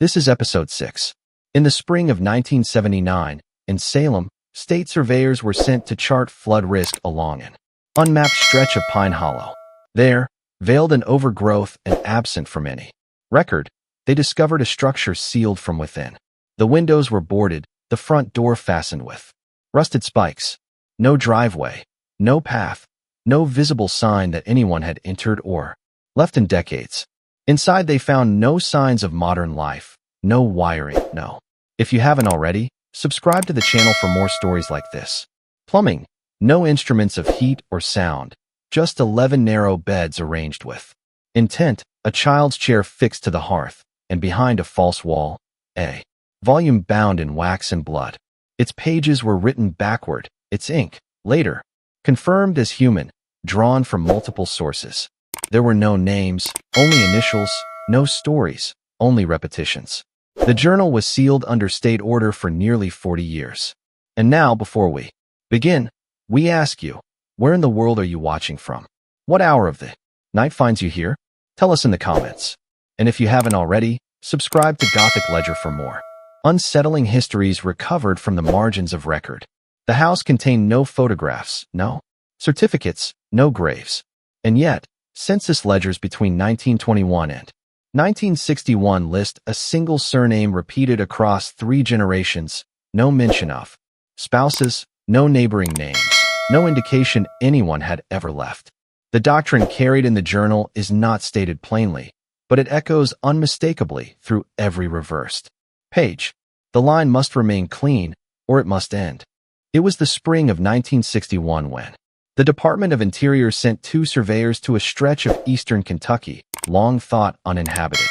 This is episode 6. In the spring of 1979, in Salem, state surveyors were sent to chart flood risk along an unmapped stretch of Pine Hollow. There, veiled in overgrowth and absent from any record, they discovered a structure sealed from within. The windows were boarded, the front door fastened with rusted spikes. No driveway, no path, no visible sign that anyone had entered or left in decades. Inside they found no signs of modern life, no wiring, no. If you haven't already, subscribe to the channel for more stories like this. Plumbing, no instruments of heat or sound, just 11 narrow beds arranged with intent, a child's chair fixed to the hearth, and behind a false wall, a volume bound in wax and blood. Its pages were written backward, its ink, later, confirmed as human, drawn from multiple sources. There were no names, only initials, no stories, only repetitions. The journal was sealed under state order for nearly 40 years. And now, before we begin, we ask you, where in the world are you watching from? What hour of the night finds you here? Tell us in the comments. And if you haven't already, subscribe to Gothic Ledger for more unsettling histories recovered from the margins of record. The house contained no photographs, no certificates, no graves. And yet, census ledgers between 1921 and 1961 list a single surname repeated across 3 generations, no mention of spouses, no neighboring names, no indication anyone had ever left. The doctrine carried in the journal is not stated plainly, but it echoes unmistakably through every reversed page. The line must remain clean, or it must end. It was the spring of 1961 when the Department of Interior sent 2 surveyors to a stretch of eastern Kentucky, long thought uninhabited.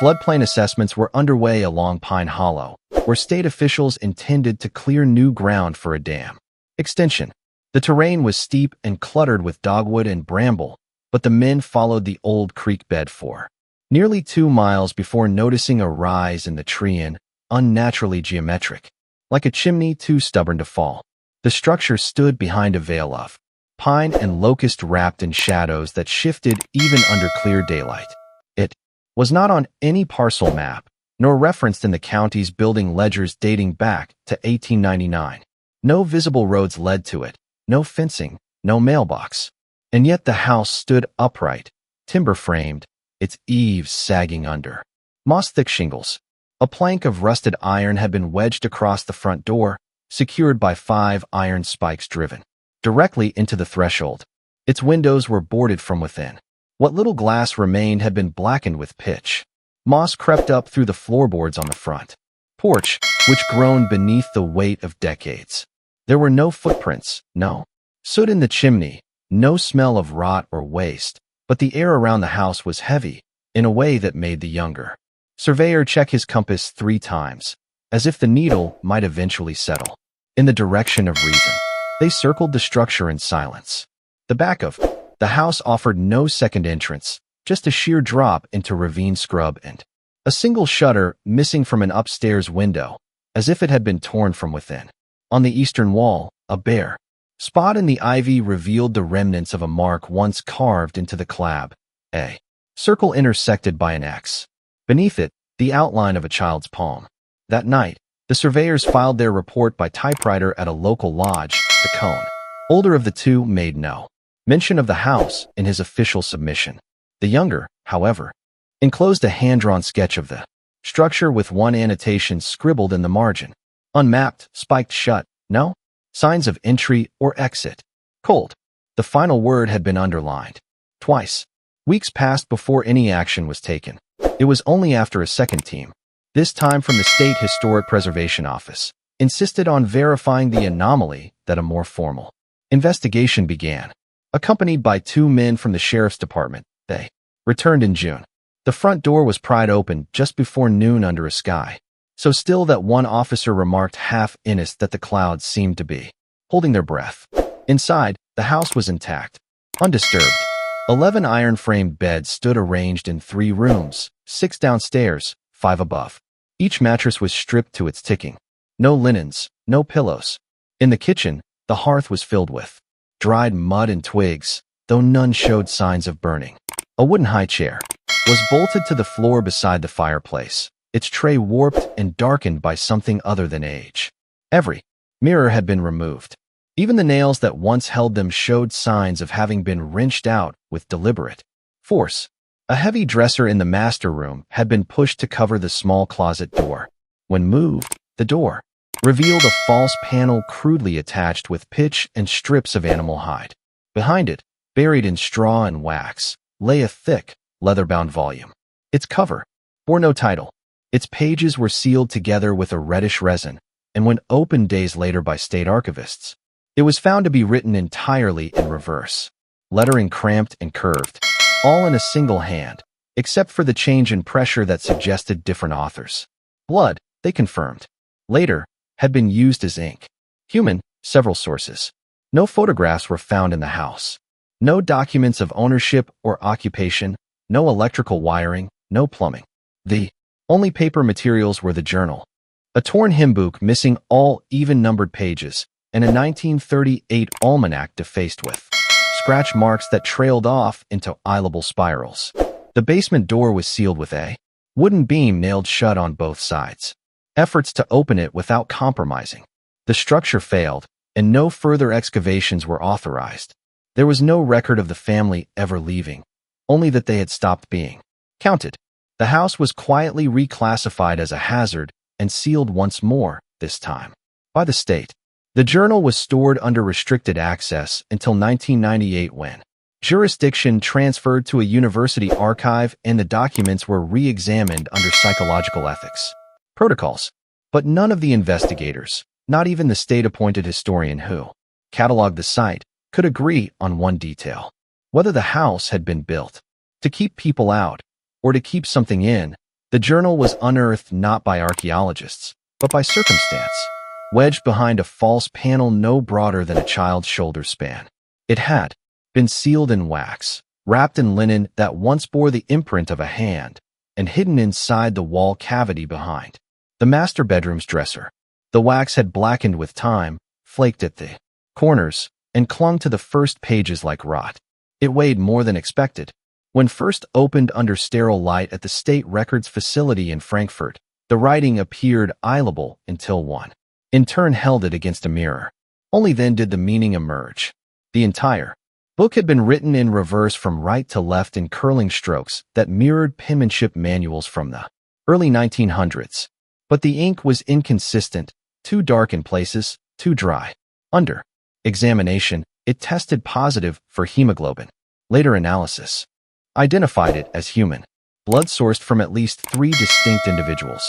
Floodplain assessments were underway along Pine Hollow, where state officials intended to clear new ground for a dam extension. The terrain was steep and cluttered with dogwood and bramble, but the men followed the old creek bed for nearly 2 miles before noticing a rise in the tree unnaturally geometric, like a chimney too stubborn to fall. The structure stood behind a veil of pine and locust wrapped in shadows that shifted even under clear daylight. It was not on any parcel map, nor referenced in the county's building ledgers dating back to 1899. No visible roads led to it, no fencing, no mailbox. And yet the house stood upright, timber-framed, its eaves sagging under moss-thick shingles. A plank of rusted iron had been wedged across the front door, secured by 5 iron spikes driven directly into the threshold. Its windows were boarded from within. What little glass remained had been blackened with pitch. Moss crept up through the floorboards on the front porch, which groaned beneath the weight of decades. There were no footprints, no soot in the chimney, no smell of rot or waste, but the air around the house was heavy, in a way that made the younger surveyor check his compass 3 times, as if the needle might eventually settle in the direction of reason. They circled the structure in silence. The back of the house offered no second entrance, just a sheer drop into ravine scrub and a single shutter missing from an upstairs window, as if it had been torn from within. On the eastern wall, a bare spot in the ivy revealed the remnants of a mark once carved into the slab, a circle intersected by an X. Beneath it, the outline of a child's palm. That night, the surveyors filed their report by typewriter at a local lodge. The Cone, older of the 2, made no mention of the house in his official submission. The younger, however, enclosed a hand-drawn sketch of the structure with one annotation scribbled in the margin. Unmapped, spiked shut, no signs of entry or exit. Cold. The final word had been underlined twice. Weeks passed before any action was taken. It was only after a second team, this time from the State Historic Preservation Office, insisted on verifying the anomaly that a more formal investigation began. Accompanied by 2 men from the sheriff's department, they returned in June. The front door was pried open just before noon under a sky so still that one officer remarked half earnest that the clouds seemed to be holding their breath. Inside, the house was intact, undisturbed. 11 iron-framed beds stood arranged in 3 rooms, 6 downstairs, 5 above. Each mattress was stripped to its ticking. No linens, no pillows. In the kitchen, the hearth was filled with dried mud and twigs, though none showed signs of burning. A wooden high chair was bolted to the floor beside the fireplace, its tray warped and darkened by something other than age. Every mirror had been removed. Even the nails that once held them showed signs of having been wrenched out with deliberate force. A heavy dresser in the master room had been pushed to cover the small closet door. When moved, the door revealed a false panel crudely attached with pitch and strips of animal hide. Behind it, buried in straw and wax, lay a thick, leather-bound volume. Its cover bore no title. Its pages were sealed together with a reddish resin, and when opened days later by state archivists, it was found to be written entirely in reverse. Lettering cramped and curved, all in a single hand, except for the change in pressure that suggested different authors. Blood, they confirmed, later, had been used as ink. Human, several sources. No photographs were found in the house. No documents of ownership or occupation, no electrical wiring, no plumbing. The only paper materials were the journal, a torn hymn book missing all even-numbered pages, and a 1938 almanac defaced with scratch marks that trailed off into eyelable spirals. The basement door was sealed with a wooden beam nailed shut on both sides. Efforts to open it without compromising the structure failed, and no further excavations were authorized. There was no record of the family ever leaving, only that they had stopped being counted. The house was quietly reclassified as a hazard and sealed once more, this time by the state. The journal was stored under restricted access until 1998 when jurisdiction transferred to a university archive and the documents were re-examined under psychological ethics protocols. But none of the investigators, not even the state-appointed historian who cataloged the site, could agree on one detail: whether the house had been built to keep people out or to keep something in. The journal was unearthed not by archaeologists, but by circumstance, wedged behind a false panel no broader than a child's shoulder span. It had been sealed in wax, wrapped in linen that once bore the imprint of a hand, and hidden inside the wall cavity behind the master bedroom's dresser. The wax had blackened with time, flaked at the corners, and clung to the first pages like rot. It weighed more than expected. When first opened under sterile light at the State Records facility in Frankfurt, the writing appeared eyelable until one in turn held it against a mirror. Only then did the meaning emerge. The entire book had been written in reverse from right to left in curling strokes that mirrored penmanship manuals from the early 1900s. But the ink was inconsistent, too dark in places, too dry. Under examination, it tested positive for hemoglobin. Later analysis identified it as human blood sourced from at least 3 distinct individuals.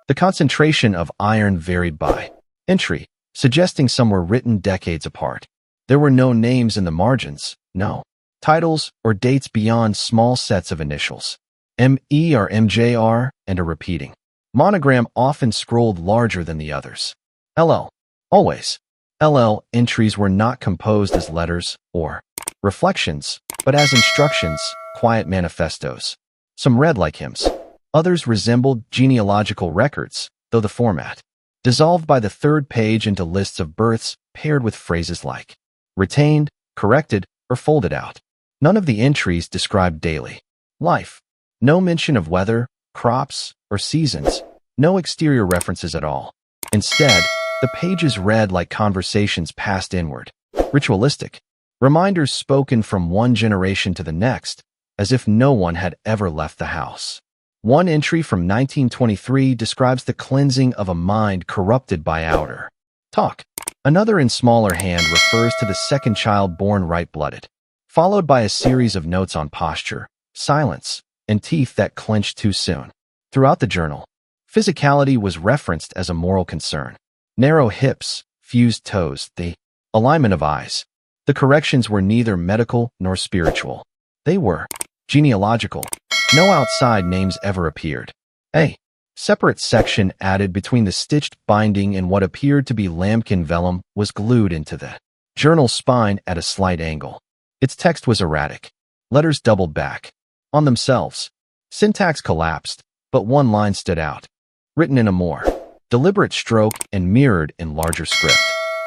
The concentration of iron varied by entry, suggesting some were written decades apart. There were no names in the margins, no titles or dates beyond small sets of initials, M.E. or M.J.R., and a repeating monogram often scrolled larger than the others. L.L. Always. L.L. entries were not composed as letters or reflections, but as instructions, quiet manifestos. Some read like hymns. Others resembled genealogical records, though the format dissolved by the third page into lists of births paired with phrases like retained, corrected, or folded out. None of the entries described daily life. No mention of weather, crops, or seasons. No exterior references at all. Instead, the pages read like conversations passed inward, ritualistic, reminders spoken from one generation to the next, as if no one had ever left the house. One entry from 1923 describes the cleansing of a mind corrupted by outer talk. Another in smaller hand refers to the second child born right-blooded, followed by a series of notes on posture, silence, and teeth that clenched too soon. Throughout the journal, physicality was referenced as a moral concern. Narrow hips, fused toes, the alignment of eyes. The corrections were neither medical nor spiritual. They were genealogical. No outside names ever appeared. A separate section added between the stitched binding and what appeared to be lambkin vellum was glued into the journal spine at a slight angle. Its text was erratic. Letters doubled back on themselves. Syntax collapsed, but one line stood out, written in a more deliberate stroke and mirrored in larger script.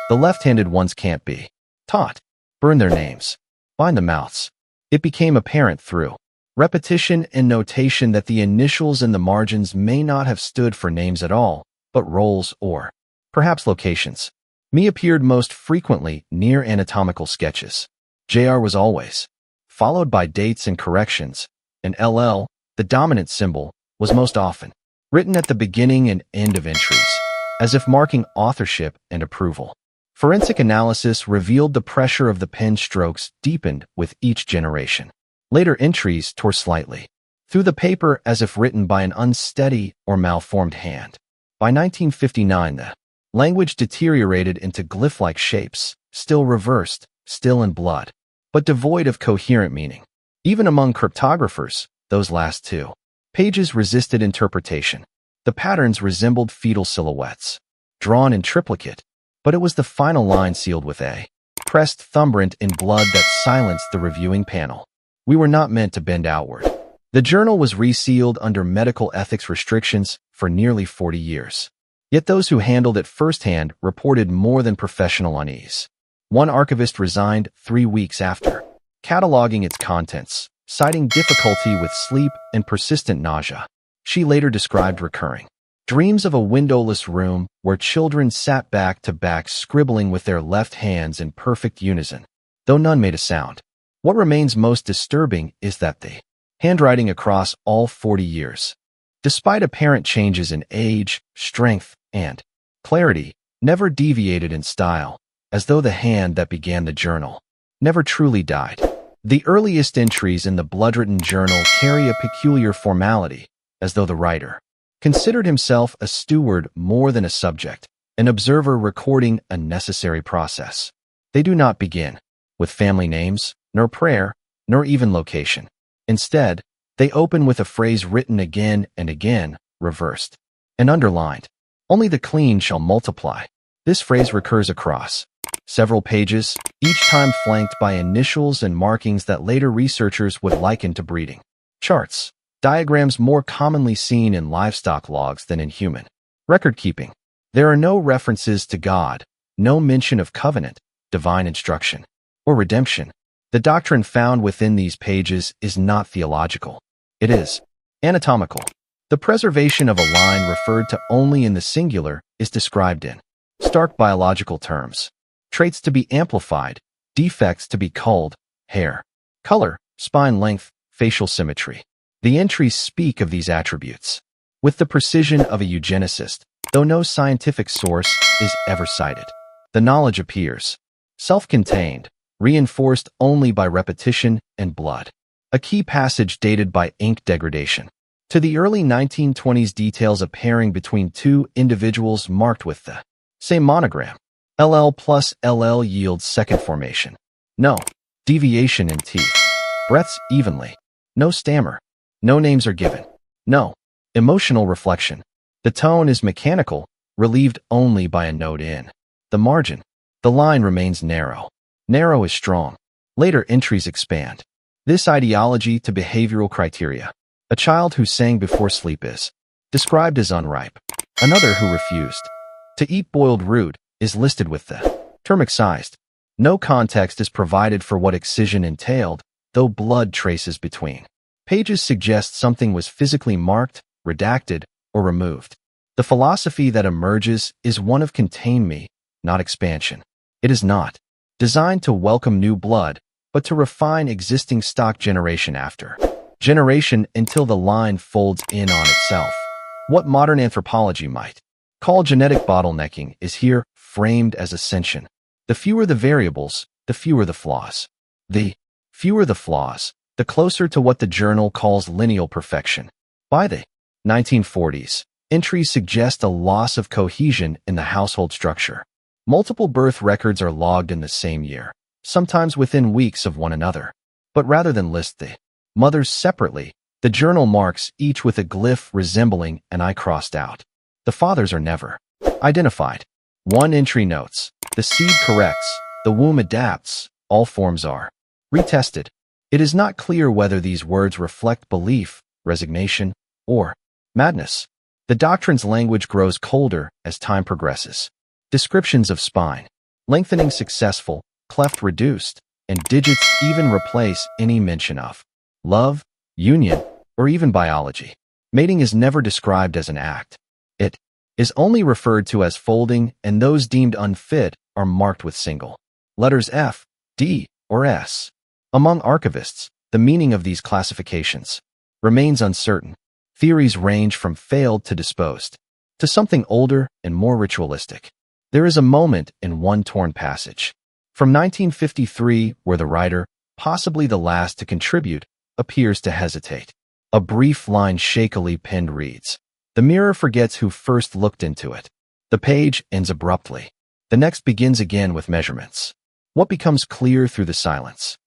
The left-handed ones can't be taught. Burn their names. Bind the mouths. It became apparent through repetition and notation that the initials in the margins may not have stood for names at all, but roles or perhaps locations. Me appeared most frequently near anatomical sketches. JR was always followed by dates and corrections, and LL, the dominant symbol, was most often written at the beginning and end of entries, as if marking authorship and approval. Forensic analysis revealed the pressure of the pen strokes deepened with each generation. Later entries tore slightly through the paper as if written by an unsteady or malformed hand. By 1959, the language deteriorated into glyph-like shapes, still reversed, still in blood, but devoid of coherent meaning. Even among cryptographers, those last two pages resisted interpretation. The patterns resembled fetal silhouettes, drawn in triplicate, but it was the final line sealed with a pressed thumbprint in blood that silenced the reviewing panel. We were not meant to bend outward. The journal was resealed under medical ethics restrictions for nearly 40 years. Yet those who handled it firsthand reported more than professional unease. One archivist resigned 3 weeks after cataloging its contents, citing difficulty with sleep and persistent nausea. She later described recurring dreams of a windowless room where children sat back to back scribbling with their left hands in perfect unison, though none made a sound. What remains most disturbing is that the handwriting across all 40 years, despite apparent changes in age, strength, and clarity, never deviated in style, as though the hand that began the journal never truly died. The earliest entries in the blood-written journal carry a peculiar formality, as though the writer considered himself a steward more than a subject, an observer recording a necessary process. They do not begin with family names, nor prayer, nor even location. Instead, they open with a phrase written again and again, reversed and underlined. Only the clean shall multiply. This phrase recurs across several pages, each time flanked by initials and markings that later researchers would liken to breeding charts, diagrams more commonly seen in livestock logs than in human record-keeping. There are no references to God, no mention of covenant, divine instruction, or redemption. The doctrine found within these pages is not theological. It is anatomical. The preservation of a line referred to only in the singular is described in stark biological terms. Traits to be amplified, defects to be culled, hair, color, spine length, facial symmetry. The entries speak of these attributes with the precision of a eugenicist, though no scientific source is ever cited. The knowledge appears self-contained, reinforced only by repetition and blood. A key passage dated by ink degradation to the early 1920s details a pairing between two individuals marked with the same monogram. LL plus LL yields second formation. No deviation in teeth. Breaths evenly. No stammer. No names are given. No emotional reflection. The tone is mechanical, relieved only by a note in the margin. The line remains narrow. Narrow is strong. Later entries expand this ideology to behavioral criteria. A child who sang before sleep is described as unripe. Another who refused to eat boiled root is listed with the term excised. No context is provided for what excision entailed, though blood traces between pages suggest something was physically marked, redacted, or removed. The philosophy that emerges is one of contain me, not expansion. It is not designed to welcome new blood, but to refine existing stock generation after generation until the line folds in on itself. What modern anthropology might call genetic bottlenecking is here framed as ascension. The fewer the variables, the fewer the flaws. The fewer the flaws, the closer to what the journal calls lineal perfection. By the 1940s, entries suggest a loss of cohesion in the household structure. Multiple birth records are logged in the same year, sometimes within weeks of one another. But rather than list the mothers separately, the journal marks each with a glyph resembling an I crossed out. The fathers are never identified. One entry notes, the seed corrects, the womb adapts, all forms are retested. It is not clear whether these words reflect belief, resignation, or madness. The doctrine's language grows colder as time progresses. Descriptions of spine lengthening successful, cleft reduced, and digits even replace any mention of love, union, or even biology. Mating is never described as an act. It is only referred to as folding, and those deemed unfit are marked with single letters F, D, or S. Among archivists, the meaning of these classifications remains uncertain. Theories range from failed to disposed, to something older and more ritualistic. There is a moment in one torn passage from 1953 where the writer, possibly the last to contribute, appears to hesitate. A brief line shakily pinned reads, "The mirror forgets who first looked into it." The page ends abruptly. The next begins again with measurements. What becomes clear through the silence,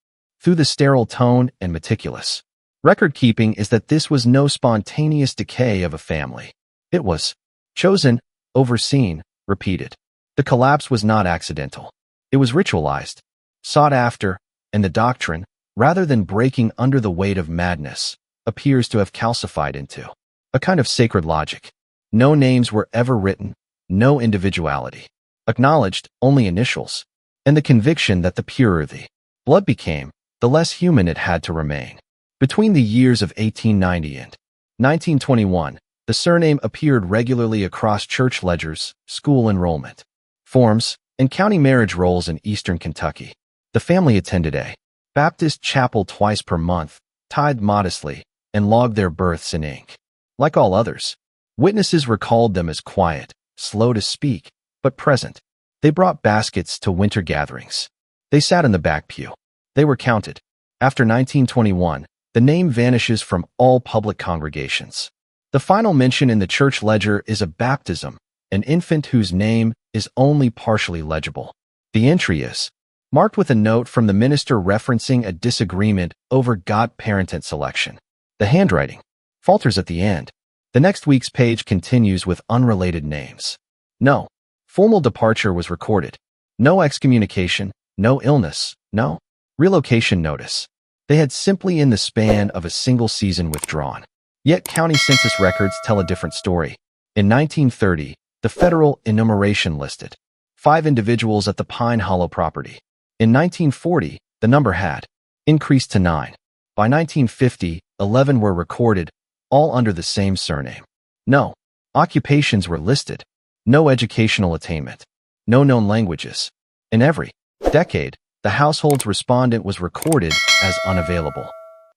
through the sterile tone and meticulous record-keeping, is that this was no spontaneous decay of a family. It was chosen, overseen, repeated. The collapse was not accidental. It was ritualized, sought after, and the doctrine, rather than breaking under the weight of madness, appears to have calcified into a kind of sacred logic. No names were ever written, no individuality acknowledged, only initials, and the conviction that the purer the blood became, the less human it had to remain. Between the years of 1890 and 1921, the surname appeared regularly across church ledgers, school enrollment forms, and county marriage rolls in eastern Kentucky. The family attended a Baptist chapel twice per month, tithed modestly, and logged their births in ink. Like all others, witnesses recalled them as quiet, slow to speak, but present. They brought baskets to winter gatherings. They sat in the back pew. They were counted. After 1921, the name vanishes from all public congregations. The final mention in the church ledger is a baptism, an infant whose name is only partially legible. The entry is marked with a note from the minister referencing a disagreement over godparentant selection. The handwriting falters at the end. The next week's page continues with unrelated names. No formal departure was recorded. No excommunication, no illness, no relocation notice. They had simply in the span of a single season withdrawn. Yet county census records tell a different story. In 1930, the federal enumeration listed 5 individuals at the Pine Hollow property. In 1940, the number had increased to 9. By 1950, 11 were recorded, all under the same surname. No occupations were listed. No educational attainment. No known languages. In every decade, the household's respondent was recorded as unavailable.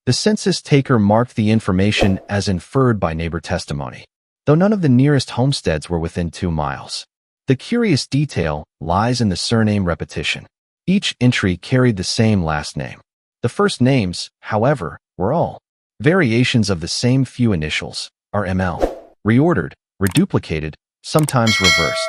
The census taker marked the information as inferred by neighbor testimony, though none of the nearest homesteads were within 2 miles. The curious detail lies in the surname repetition. Each entry carried the same last name. The first names, however, were all variations of the same few initials, RML, reordered, reduplicated, sometimes reversed.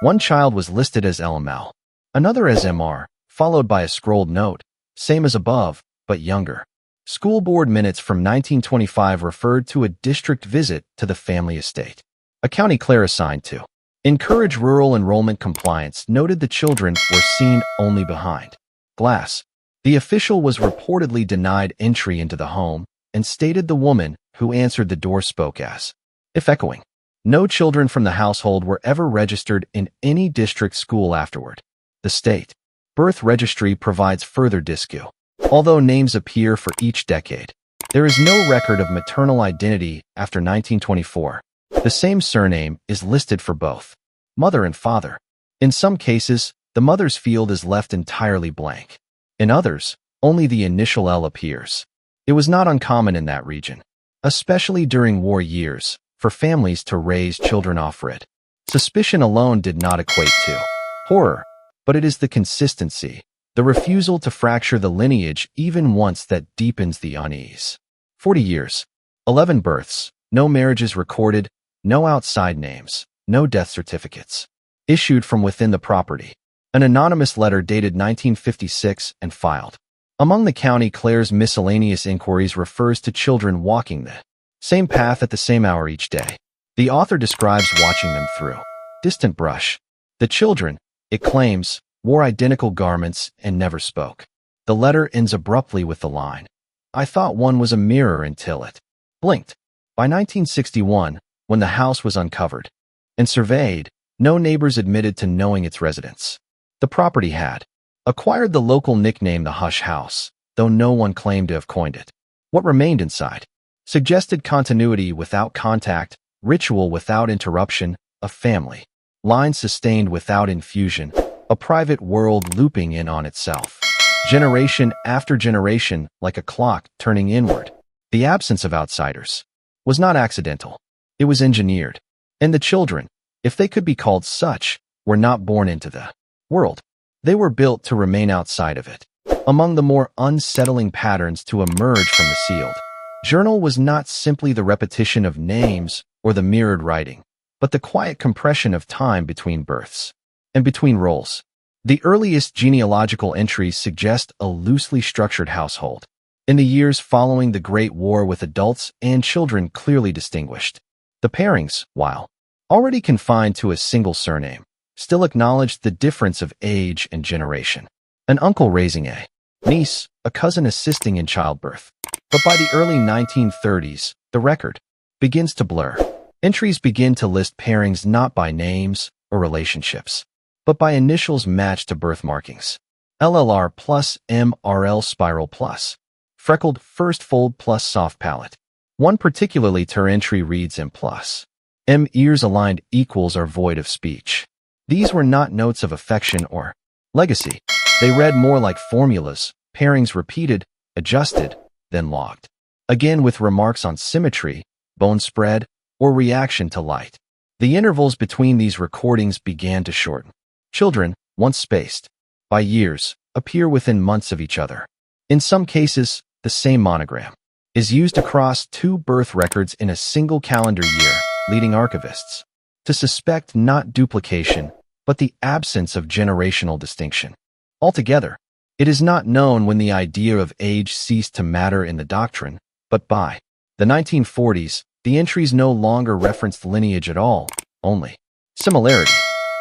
One child was listed as LML, another as MR, followed by a scrolled note, same as above, but younger. School board minutes from 1925 referred to a district visit to the family estate. A county clerk assigned to encourage rural enrollment compliance noted the children were seen only behind glass. The official was reportedly denied entry into the home and stated the woman who answered the door spoke as if echoing. No children from the household were ever registered in any district school afterward. The state birth registry provides further discu. Although names appear for each decade, there is no record of maternal identity after 1924. The same surname is listed for both mother and father. In some cases, the mother's field is left entirely blank. In others, only the initial L appears. It was not uncommon in that region, especially during war years, for families to raise children off writ. Suspicion alone did not equate to horror, but it is the consistency, the refusal to fracture the lineage even once, that deepens the unease. 40 years, 11 births, no marriages recorded, no outside names, no death certificates issued from within the property. An anonymous letter dated 1956 and filed. Among the county clerk's miscellaneous inquiries refers to children walking the same path at the same hour each day. The author describes watching them through distant brush. The children, it claims, wore identical garments and never spoke. The letter ends abruptly with the line, "I thought one was a mirror until it blinked." By 1961, when the house was uncovered and surveyed, no neighbors admitted to knowing its residents. The property had acquired the local nickname the Hush House, though no one claimed to have coined it. What remained inside suggested continuity without contact, ritual without interruption, a family line sustained without infusion, a private world looping in on itself. Generation after generation, like a clock turning inward. The absence of outsiders was not accidental. It was engineered. And the children, if they could be called such, were not born into the world. They were built to remain outside of it. Among the more unsettling patterns to emerge from the sealed journal was not simply the repetition of names or the mirrored writing, but the quiet compression of time between births and between roles. The earliest genealogical entries suggest a loosely structured household. In the years following the Great War, with adults and children clearly distinguished, the pairings, while already confined to a single surname, still acknowledged the difference of age and generation. An uncle raising a niece, a cousin assisting in childbirth. But by the early 1930s, the record begins to blur. Entries begin to list pairings not by names or relationships, but by initials matched to birth markings. LLR plus MRL spiral plus. Freckled first fold plus soft palate. One particularly ter entry reads M plus. M ears aligned equals are void of speech. These were not notes of affection or legacy. They read more like formulas, pairings repeated, adjusted, then logged. Again with remarks on symmetry, bone spread, or reaction to light. The intervals between these recordings began to shorten. Children, once spaced by years, appear within months of each other. In some cases, the same monogram is used across two birth records in a single calendar year, leading archivists to suspect not duplication, but the absence of generational distinction. Altogether, it is not known when the idea of age ceased to matter in the doctrine, but by the 1940s, the entries no longer referenced lineage at all, only similarity.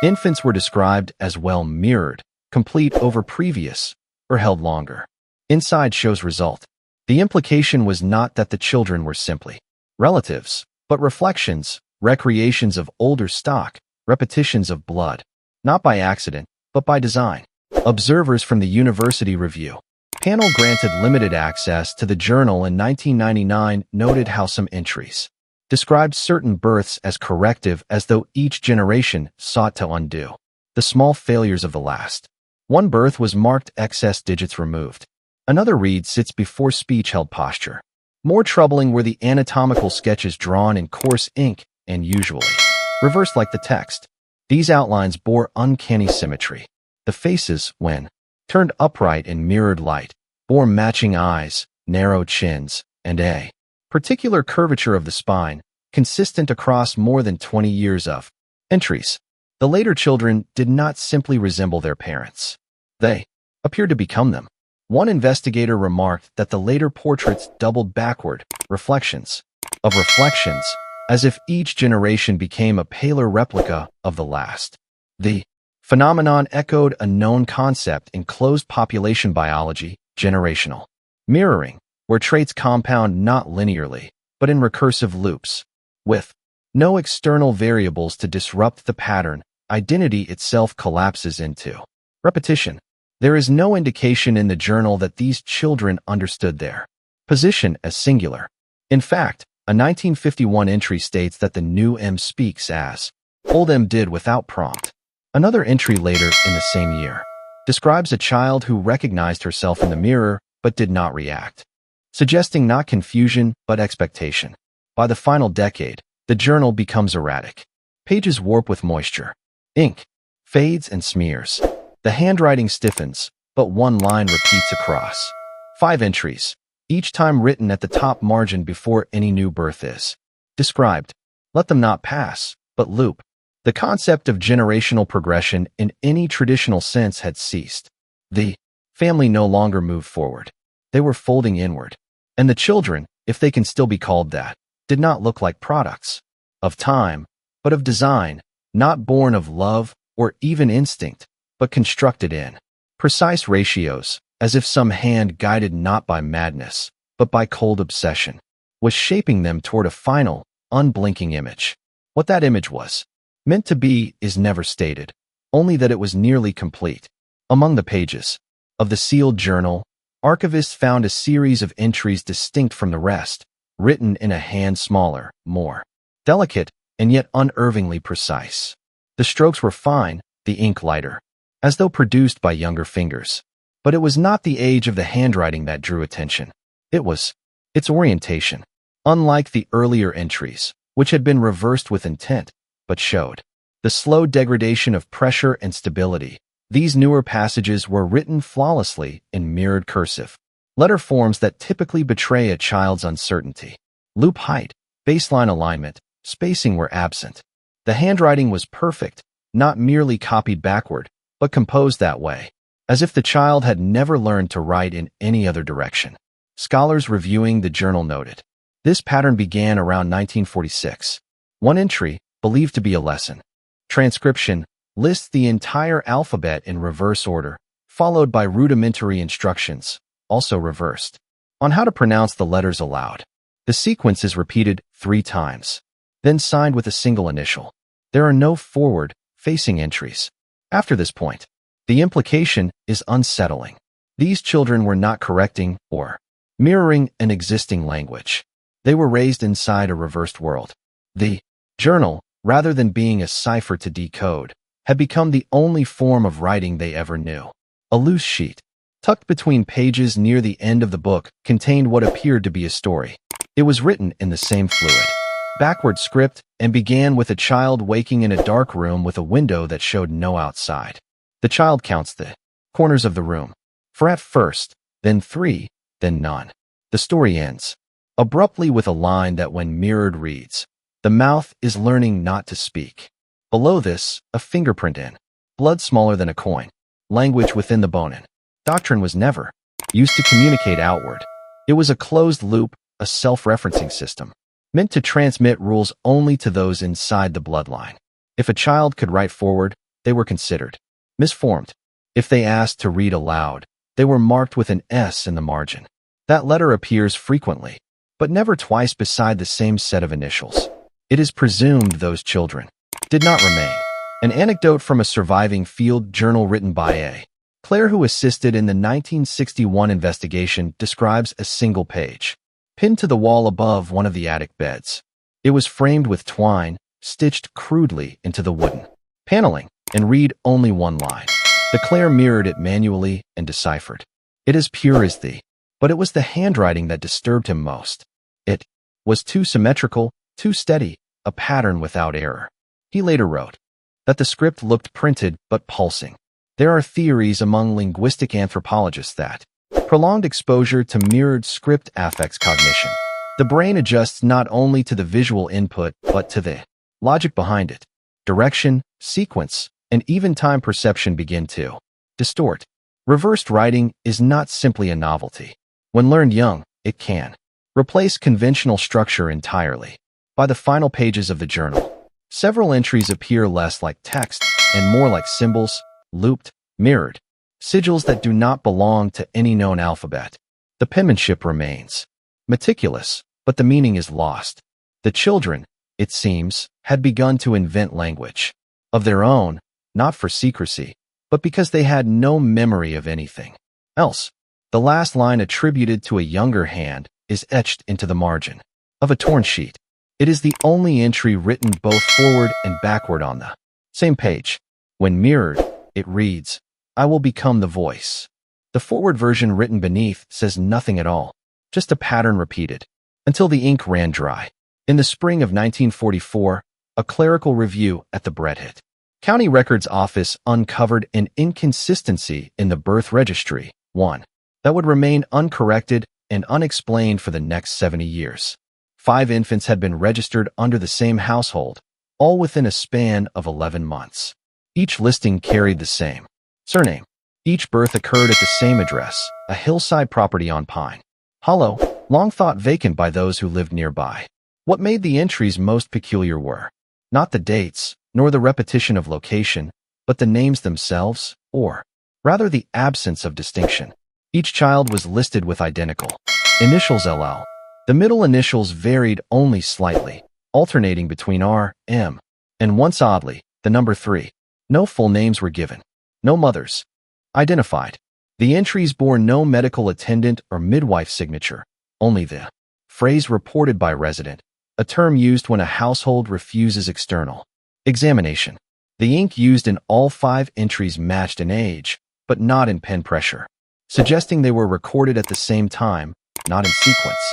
Infants were described as well mirrored, complete over previous, or held longer. Inside shows result. The implication was not that the children were simply relatives, but reflections, recreations of older stock, repetitions of blood, not by accident, but by design. Observers from the University Review panel granted limited access to the journal in 1999 noted how some entries described certain births as corrective, as though each generation sought to undo the small failures of the last. One birth was marked excess digits removed. Another reads sits before speech held posture. More troubling were the anatomical sketches drawn in coarse ink and usually reversed like the text. These outlines bore uncanny symmetry. The faces, when turned upright in mirrored light, bore matching eyes, narrow chins, and a particular curvature of the spine, consistent across more than 20 years of entries. The later children did not simply resemble their parents. They appeared to become them. One investigator remarked that the later portraits doubled backward, reflections of reflections, as if each generation became a paler replica of the last. The phenomenon echoed a known concept in closed population biology, generational mirroring, where traits compound not linearly, but in recursive loops. With no external variables to disrupt the pattern, identity itself collapses into repetition. There is no indication in the journal that these children understood their position as singular. In fact, a 1951 entry states that the new M speaks as old M did without prompt. Another entry later in the same year describes a child who recognized herself in the mirror but did not react, suggesting not confusion but expectation. By the final decade, the journal becomes erratic. Pages warp with moisture. Ink fades and smears. The handwriting stiffens, but one line repeats across 5 entries, each time written at the top margin before any new birth is described. Let them not pass, but loop. The concept of generational progression in any traditional sense had ceased. The family no longer moved forward. They were folding inward. And the children, if they can still be called that, did not look like products of time, but of design, not born of love or even instinct, but constructed in precise ratios, as if some hand guided not by madness, but by cold obsession, was shaping them toward a final, unblinking image. What that image was meant to be is never stated, only that it was nearly complete. Among the pages of the sealed journal, archivists found a series of entries distinct from the rest, written in a hand smaller, more delicate, and yet unervingly precise. The strokes were fine, the ink lighter, as though produced by younger fingers. But it was not the age of the handwriting that drew attention. It was its orientation. Unlike the earlier entries, which had been reversed with intent, but showed the slow degradation of pressure and stability, these newer passages were written flawlessly in mirrored cursive, letter forms that typically betray a child's uncertainty. Loop height, baseline alignment, spacing were absent. The handwriting was perfect, not merely copied backward, but composed that way, as if the child had never learned to write in any other direction. Scholars reviewing the journal noted, this pattern began around 1946. One entry, believed to be a lesson transcription, lists the entire alphabet in reverse order, followed by rudimentary instructions, also reversed, on how to pronounce the letters aloud. The sequence is repeated 3 times, then signed with a single initial. There are no forward-facing entries. After this point, the implication is unsettling. These children were not correcting or mirroring an existing language. They were raised inside a reversed world. The journal, rather than being a cipher to decode, had become the only form of writing they ever knew. A loose sheet, tucked between pages near the end of the book, contained what appeared to be a story. It was written in the same fluid, backward script and began with a child waking in a dark room with a window that showed no outside. The child counts the corners of the room. For at first, then 3, then none. The story ends abruptly with a line that when mirrored reads, the mouth is learning not to speak. Below this, a fingerprint in blood smaller than a coin. Language within the bone. Doctrine was never used to communicate outward. It was a closed loop, a self-referencing system, meant to transmit rules only to those inside the bloodline. If a child could write forward, they were considered misformed. If they asked to read aloud, they were marked with an S in the margin. That letter appears frequently, but never twice beside the same set of initials. It is presumed those children did not remain. An anecdote from a surviving field journal written by A. Claire, who assisted in the 1961 investigation, describes a single page, pinned to the wall above one of the attic beds. It was framed with twine, stitched crudely into the wooden paneling, and read only one line. The Claire mirrored it manually and deciphered. It is pure as the, but it was the handwriting that disturbed him most. It was too symmetrical, too steady, a pattern without error. He later wrote that the script looked printed but pulsing. There are theories among linguistic anthropologists that prolonged exposure to mirrored script affects cognition. The brain adjusts not only to the visual input but to the logic behind it. Direction, sequence, and even time perception begin to distort. Reversed writing is not simply a novelty. When learned young, it can replace conventional structure entirely. By the final pages of the journal, several entries appear less like text and more like symbols, looped, mirrored, sigils that do not belong to any known alphabet. The penmanship remains meticulous, but the meaning is lost. The children, it seems, had begun to invent language of their own, not for secrecy, but because they had no memory of anything else. The last line attributed to a younger hand is etched into the margin of a torn sheet. It is the only entry written both forward and backward on the same page. When mirrored, it reads, I will become the voice. The forward version written beneath says nothing at all, just a pattern repeated, until the ink ran dry. In the spring of 1944, a clerical review at the Breathitt County Records Office uncovered an inconsistency in the birth registry, one that would remain uncorrected and unexplained for the next 70 years. 5 infants had been registered under the same household, all within a span of 11 months. Each listing carried the same surname. Each birth occurred at the same address, a hillside property on Pine Hollow, long thought vacant by those who lived nearby. What made the entries most peculiar were not the dates, nor the repetition of location, but the names themselves, or rather the absence of distinction. Each child was listed with identical initials LL. The middle initials varied only slightly, alternating between R, M, and once oddly, the number 3. No full names were given. No mothers identified. The entries bore no medical attendant or midwife signature, only the phrase reported by resident, a term used when a household refuses external examination. The ink used in all 5 entries matched in age, but not in pen pressure, suggesting they were recorded at the same time, not in sequence.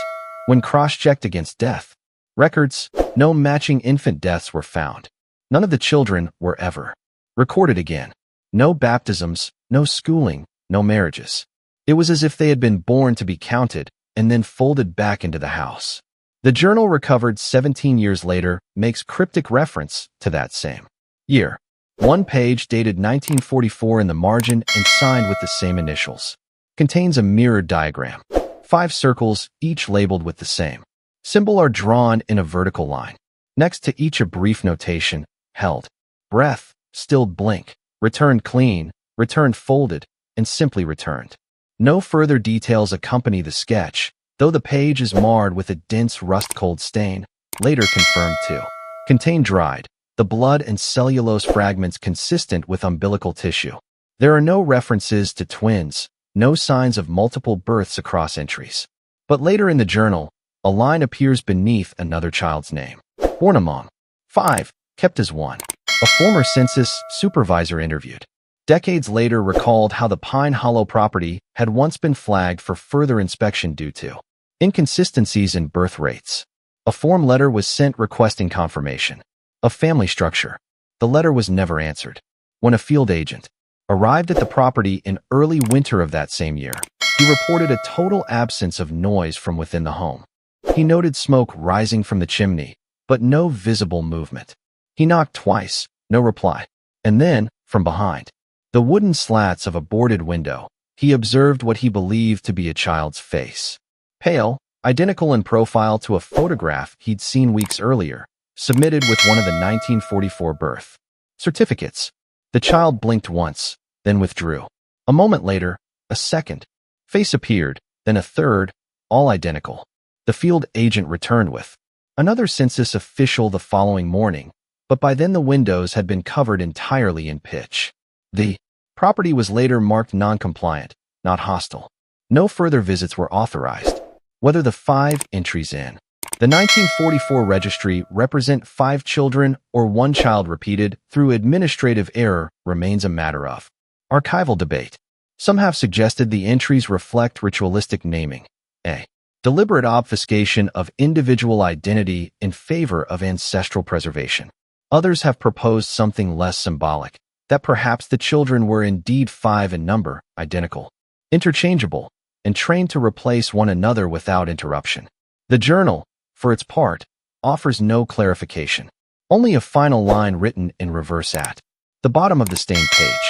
When cross-checked against death records, no matching infant deaths were found. None of the children were ever recorded again. No baptisms, no schooling, no marriages. It was as if they had been born to be counted and then folded back into the house. The journal recovered 17 years later makes cryptic reference to that same year. One page dated 1944 in the margin and signed with the same initials. Contains a mirrored diagram. 5 circles, each labeled with the same symbol, are drawn in a vertical line. Next to each a brief notation: held breath, stilled blink, returned clean, returned folded, and simply returned. No further details accompany the sketch, though the page is marred with a dense rust-cold stain, later confirmed to contain dried, the blood and cellulose fragments consistent with umbilical tissue. There are no references to twins, no signs of multiple births across entries. But later in the journal, a line appears beneath another child's name. Born among 5, kept as 1. A former census supervisor interviewed decades later recalled how the Pine Hollow property had once been flagged for further inspection due to inconsistencies in birth rates. A form letter was sent requesting confirmation of family structure. The letter was never answered. When a field agent arrived at the property in early winter of that same year, he reported a total absence of noise from within the home. He noted smoke rising from the chimney, but no visible movement. He knocked twice, no reply. And then, from behind the wooden slats of a boarded window, he observed what he believed to be a child's face. Pale, identical in profile to a photograph he'd seen weeks earlier, submitted with one of the 1944 birth certificates. The child blinked once, then withdrew. A moment later, a second face appeared, then a third, all identical. The field agent returned with another census official the following morning, but by then the windows had been covered entirely in pitch. The property was later marked non-compliant, not hostile. No further visits were authorized. Whether the 5 entries in the 1944 registry represent 5 children or 1 child repeated through administrative error remains a matter of archival debate. Some have suggested the entries reflect ritualistic naming, a deliberate obfuscation of individual identity in favor of ancestral preservation. Others have proposed something less symbolic, that perhaps the children were indeed 5 in number, identical, interchangeable, and trained to replace one another without interruption. The journal, for its part, offers no clarification. Only a final line written in reverse at the bottom of the stained page.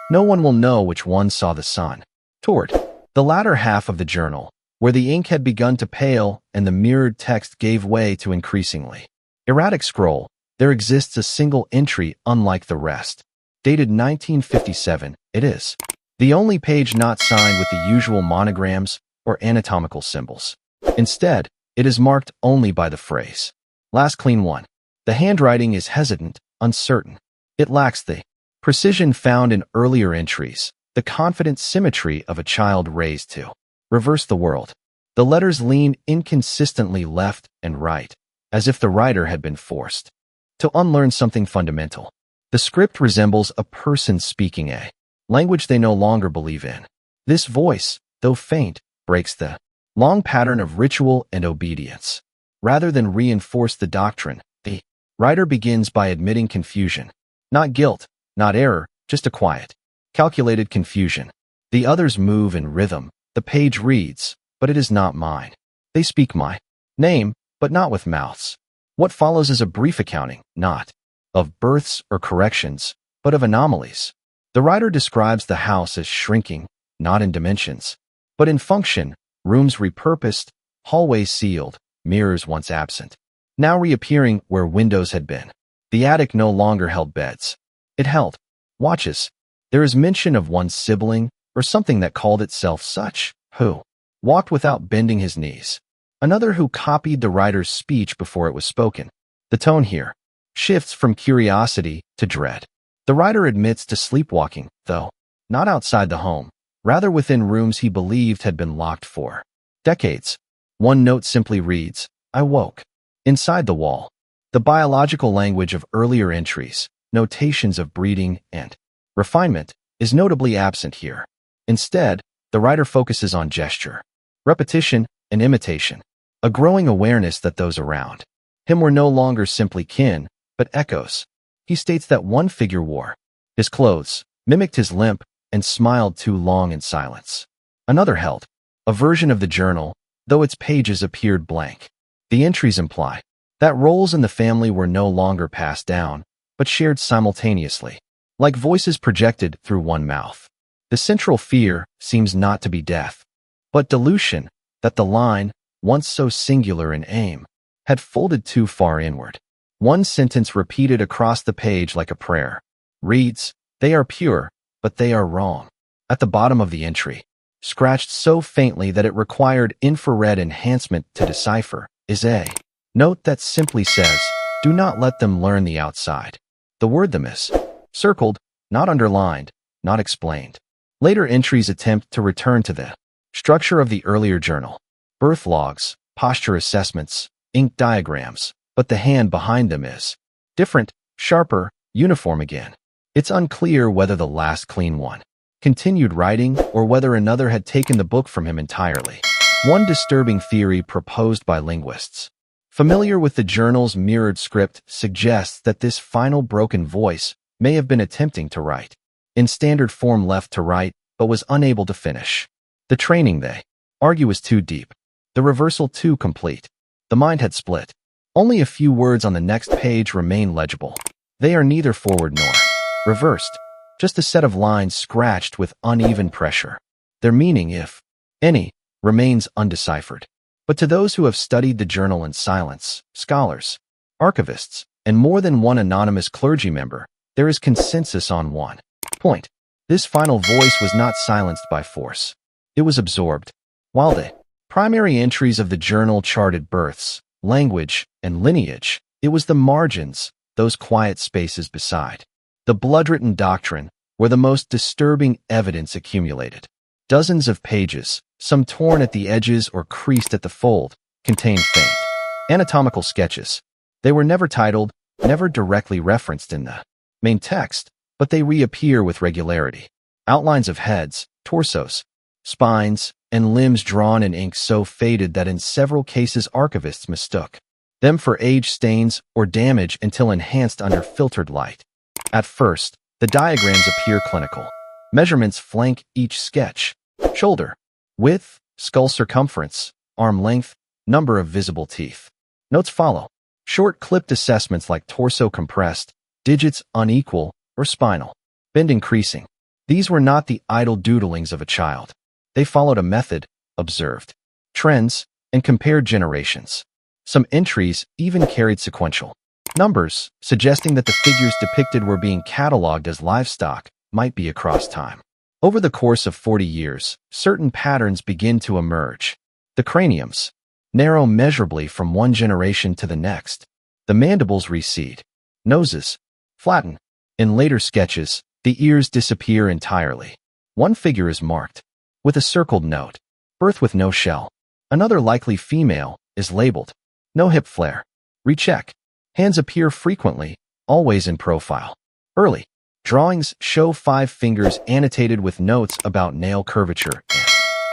No one will know which one saw the sun. Toward the latter half of the journal, where the ink had begun to pale and the mirrored text gave way to increasingly erratic scroll, there exists a single entry unlike the rest. Dated 1957, it is the only page not signed with the usual monograms or anatomical symbols. Instead, it is marked only by the phrase, "Last clean one." The handwriting is hesitant, uncertain. It lacks the precision found in earlier entries, the confident symmetry of a child raised to reverse the world. The letters lean inconsistently left and right, as if the writer had been forced to unlearn something fundamental. The script resembles a person speaking a language they no longer believe in. This voice, though faint, breaks the long pattern of ritual and obedience. Rather than reinforce the doctrine, the writer begins by admitting confusion. Not guilt, not error, just a quiet, calculated confusion. The others move in rhythm. The page reads, but it is not mine. They speak my name, but not with mouths. What follows is a brief accounting, not of births or corrections, but of anomalies. The writer describes the house as shrinking, not in dimensions, but in function: rooms repurposed, hallways sealed, mirrors once absent, now reappearing where windows had been. The attic no longer held beds. It held watches. There is mention of one sibling, or something that called itself such, who walked without bending his knees. Another who copied the writer's speech before it was spoken. The tone here shifts from curiosity to dread. The writer admits to sleepwalking, though not outside the home, rather within rooms he believed had been locked for decades. One note simply reads, "I woke." Inside the wall, the biological language of earlier entries, notations of breeding and refinement, is notably absent here. Instead, the writer focuses on gesture, repetition, and imitation, a growing awareness that those around him were no longer simply kin, but echoes. He states that one figure wore his clothes, mimicked his limp, and smiled too long in silence. Another held a version of the journal, though its pages appeared blank. The entries imply that roles in the family were no longer passed down, but shared simultaneously, like voices projected through one mouth. The central fear seems not to be death, but dilution, that the line, once so singular in aim, had folded too far inward. One sentence repeated across the page like a prayer reads, "They are pure, but they are wrong." At the bottom of the entry, scratched so faintly that it required infrared enhancement to decipher, is a note that simply says, "Do not let them learn the outside." The word "them" is circled, not underlined, not explained. Later entries attempt to return to the structure of the earlier journal: birth logs, posture assessments, ink diagrams, but the hand behind them is different, sharper, uniform again. It's unclear whether the last clean one continued writing or whether another had taken the book from him entirely. One disturbing theory proposed by linguists familiar with the journal's mirrored script suggests that this final broken voice may have been attempting to write in standard form left to right, but was unable to finish. The training, they argue, was too deep, the reversal too complete. The mind had split. Only a few words on the next page remain legible. They are neither forward nor reversed, just a set of lines scratched with uneven pressure. Their meaning, if any, remains undeciphered. But to those who have studied the journal in silence, scholars, archivists, and more than one anonymous clergy member, there is consensus on one point. This final voice was not silenced by force. It was absorbed. While the primary entries of the journal charted births, language, and lineage, it was the margins, those quiet spaces beside the blood-written doctrine, where the most disturbing evidence accumulated. Dozens of pages, some torn at the edges or creased at the fold, contained faint anatomical sketches. They were never titled, never directly referenced in the main text, but they reappear with regularity. Outlines of heads, torsos, spines, and limbs drawn in ink so faded that in several cases archivists mistook them for age stains or damage until enhanced under filtered light. At first, the diagrams appear clinical. Measurements flank each sketch: shoulder width, skull circumference, arm length, number of visible teeth. Notes follow. Short clipped assessments like torso compressed, digits unequal, or spinal bend increasing. These were not the idle doodlings of a child. They followed a method, observed trends, and compared generations. Some entries even carried sequential numbers, suggesting that the figures depicted were being cataloged as livestock, might be across time. Over the course of 40 years, certain patterns begin to emerge. The craniums narrow measurably from one generation to the next. The mandibles recede. Noses flatten. In later sketches, the ears disappear entirely. One figure is marked with a circled note: birth with no shell. Another, likely female, is labeled no hip flare. Recheck. Hands appear frequently, always in profile. Early drawings show 5 fingers annotated with notes about nail curvature and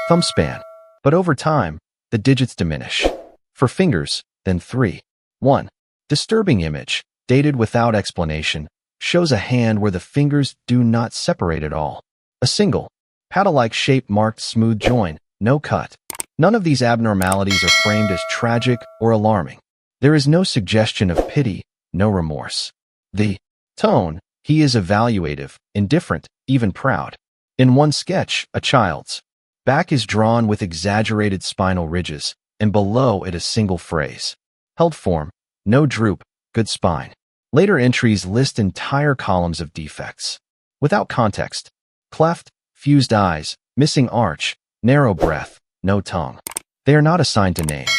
thumb span. But over time, the digits diminish. For fingers, then 3. 1. Disturbing image, dated without explanation, shows a hand where the fingers do not separate at all. A single, paddle-like shape marked smooth join, no cut. None of these abnormalities are framed as tragic or alarming. There is no suggestion of pity, no remorse. The tone, he is evaluative, indifferent, even proud. In one sketch, a child's back is drawn with exaggerated spinal ridges, and below it a single phrase: held form, no droop, good spine. Later entries list entire columns of defects, without context: cleft, fused eyes, missing arch, narrow breath, no tongue. They are not assigned to names.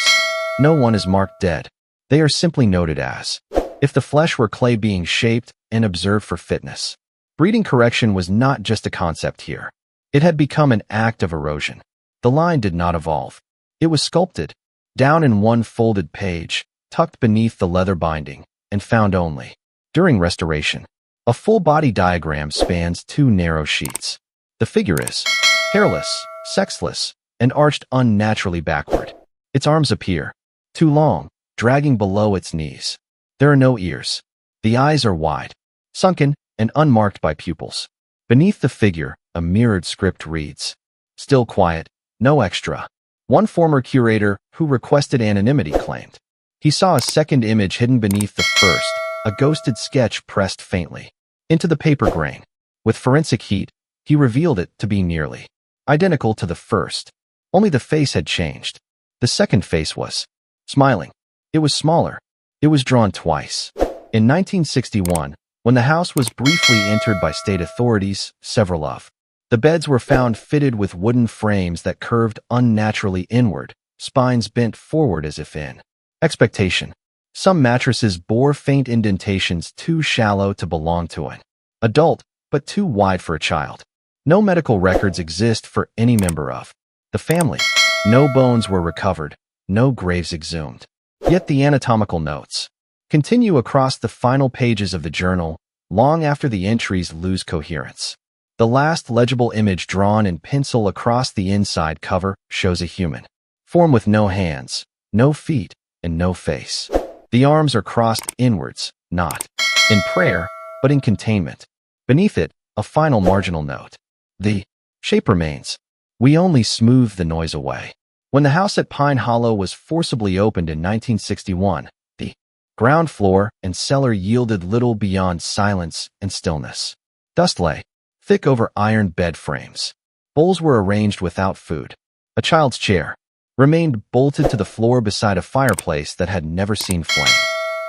No one is marked dead. They are simply noted as if the flesh were clay being shaped and observed for fitness. Breeding correction was not just a concept here. It had become an act of erosion. The line did not evolve. It was sculpted, down in one folded page, tucked beneath the leather binding, and found only during restoration. A full-body diagram spans 2 narrow sheets. The figure is hairless, sexless, and arched unnaturally backward. Its arms appear too long, dragging below its knees. There are no ears. The eyes are wide, sunken, and unmarked by pupils. Beneath the figure, a mirrored script reads, "Still quiet, no extra." One former curator who requested anonymity claimed he saw a second image hidden beneath the first, a ghosted sketch pressed faintly into the paper grain. With forensic heat, he revealed it to be nearly identical to the first. Only the face had changed. The second face was smiling. It was smaller. It was drawn twice. In 1961, when the house was briefly entered by state authorities, several of the beds were found fitted with wooden frames that curved unnaturally inward, spines bent forward as if in expectation. Some mattresses bore faint indentations too shallow to belong to an adult, but too wide for a child. No medical records exist for any member of the family. No bones were recovered, no graves exhumed. Yet the anatomical notes continue across the final pages of the journal, long after the entries lose coherence. The last legible image drawn in pencil across the inside cover shows a human form with no hands, no feet, and no face. The arms are crossed inwards, not in prayer, but in containment. Beneath it, a final marginal note. The shape remains. We only smooth the noise away. When the house at Pine Hollow was forcibly opened in 1961, the ground floor and cellar yielded little beyond silence and stillness. Dust lay thick over iron bed frames. Bowls were arranged without food. A child's chair remained bolted to the floor beside a fireplace that had never seen flame.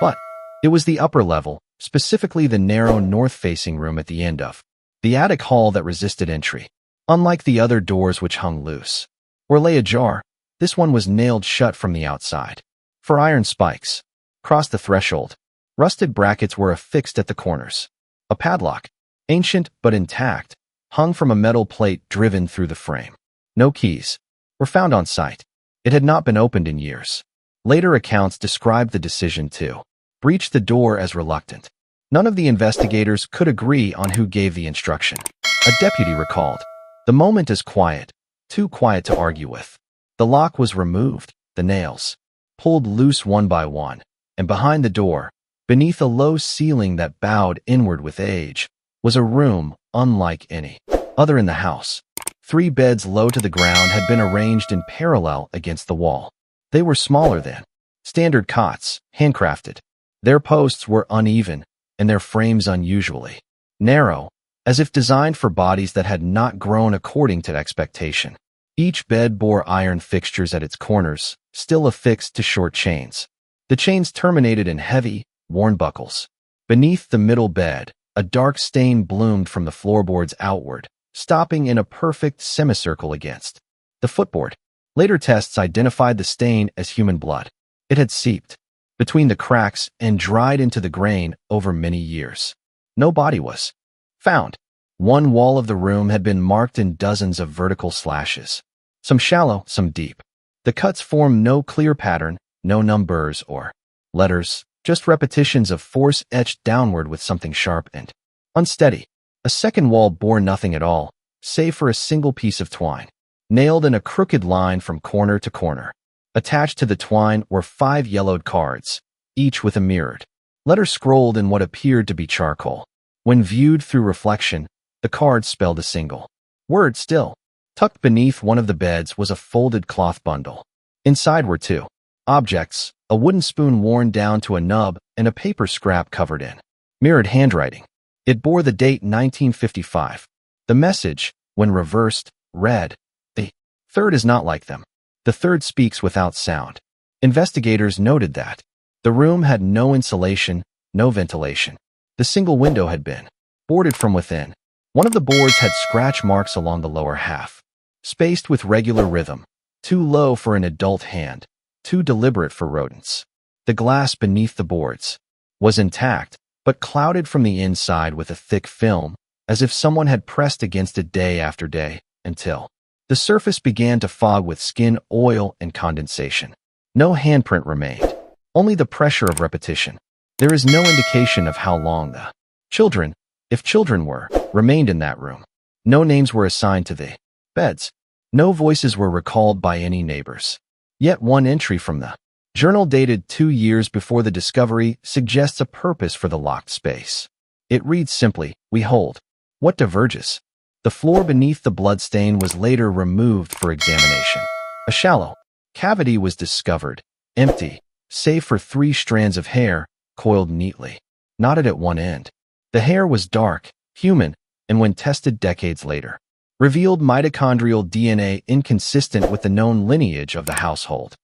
But it was the upper level, specifically the narrow north-facing room at the end of the attic hall that resisted entry. Unlike the other doors which hung loose or lay ajar, this one was nailed shut from the outside. For iron spikes crossed the threshold. Rusted brackets were affixed at the corners. A padlock, ancient but intact, hung from a metal plate driven through the frame. No keys were found on site. It had not been opened in years. Later accounts described the decision to breach the door as reluctant. None of the investigators could agree on who gave the instruction. A deputy recalled, "The moment is quiet, too quiet to argue with." The lock was removed, the nails pulled loose one by one, and behind the door, beneath a low ceiling that bowed inward with age, was a room unlike any other in the house. 3 beds low to the ground had been arranged in parallel against the wall. They were smaller than standard cots, handcrafted. Their posts were uneven, and their frames unusually narrow, as if designed for bodies that had not grown according to expectation. Each bed bore iron fixtures at its corners, still affixed to short chains. The chains terminated in heavy, worn buckles. Beneath the middle bed, a dark stain bloomed from the floorboards outward, stopping in a perfect semicircle against the footboard. Later tests identified the stain as human blood. It had seeped between the cracks and dried into the grain over many years. No body was found. One wall of the room had been marked in dozens of vertical slashes, some shallow, some deep. The cuts formed no clear pattern, no numbers or letters, just repetitions of force etched downward with something sharp and unsteady. A second wall bore nothing at all, save for a single piece of twine, nailed in a crooked line from corner to corner. Attached to the twine were 5 yellowed cards, each with a mirrored letter scrolled in what appeared to be charcoal. When viewed through reflection, the cards spelled a single word still. Tucked beneath one of the beds was a folded cloth bundle. Inside were 2 objects, a wooden spoon worn down to a nub and a paper scrap covered in mirrored handwriting. It bore the date 1955. The message, when reversed, read, "The third is not like them. The third speaks without sound." Investigators noted that the room had no insulation, no ventilation. The single window had been boarded from within. One of the boards had scratch marks along the lower half, spaced with regular rhythm, too low for an adult hand, too deliberate for rodents. The glass beneath the boards was intact, but clouded from the inside with a thick film, as if someone had pressed against it day after day, until the surface began to fog with skin oil and condensation. No handprint remained, only the pressure of repetition. There is no indication of how long the children, if children were, remained in that room. No names were assigned to the beds. No voices were recalled by any neighbors. Yet one entry from the journal dated 2 years before the discovery suggests a purpose for the locked space. It reads simply, "We hold." What diverges? The floor beneath the bloodstain was later removed for examination. A shallow cavity was discovered, empty, save for 3 strands of hair, coiled neatly, knotted at one end. The hair was dark, human, and when tested decades later, revealed mitochondrial DNA inconsistent with the known lineage of the household.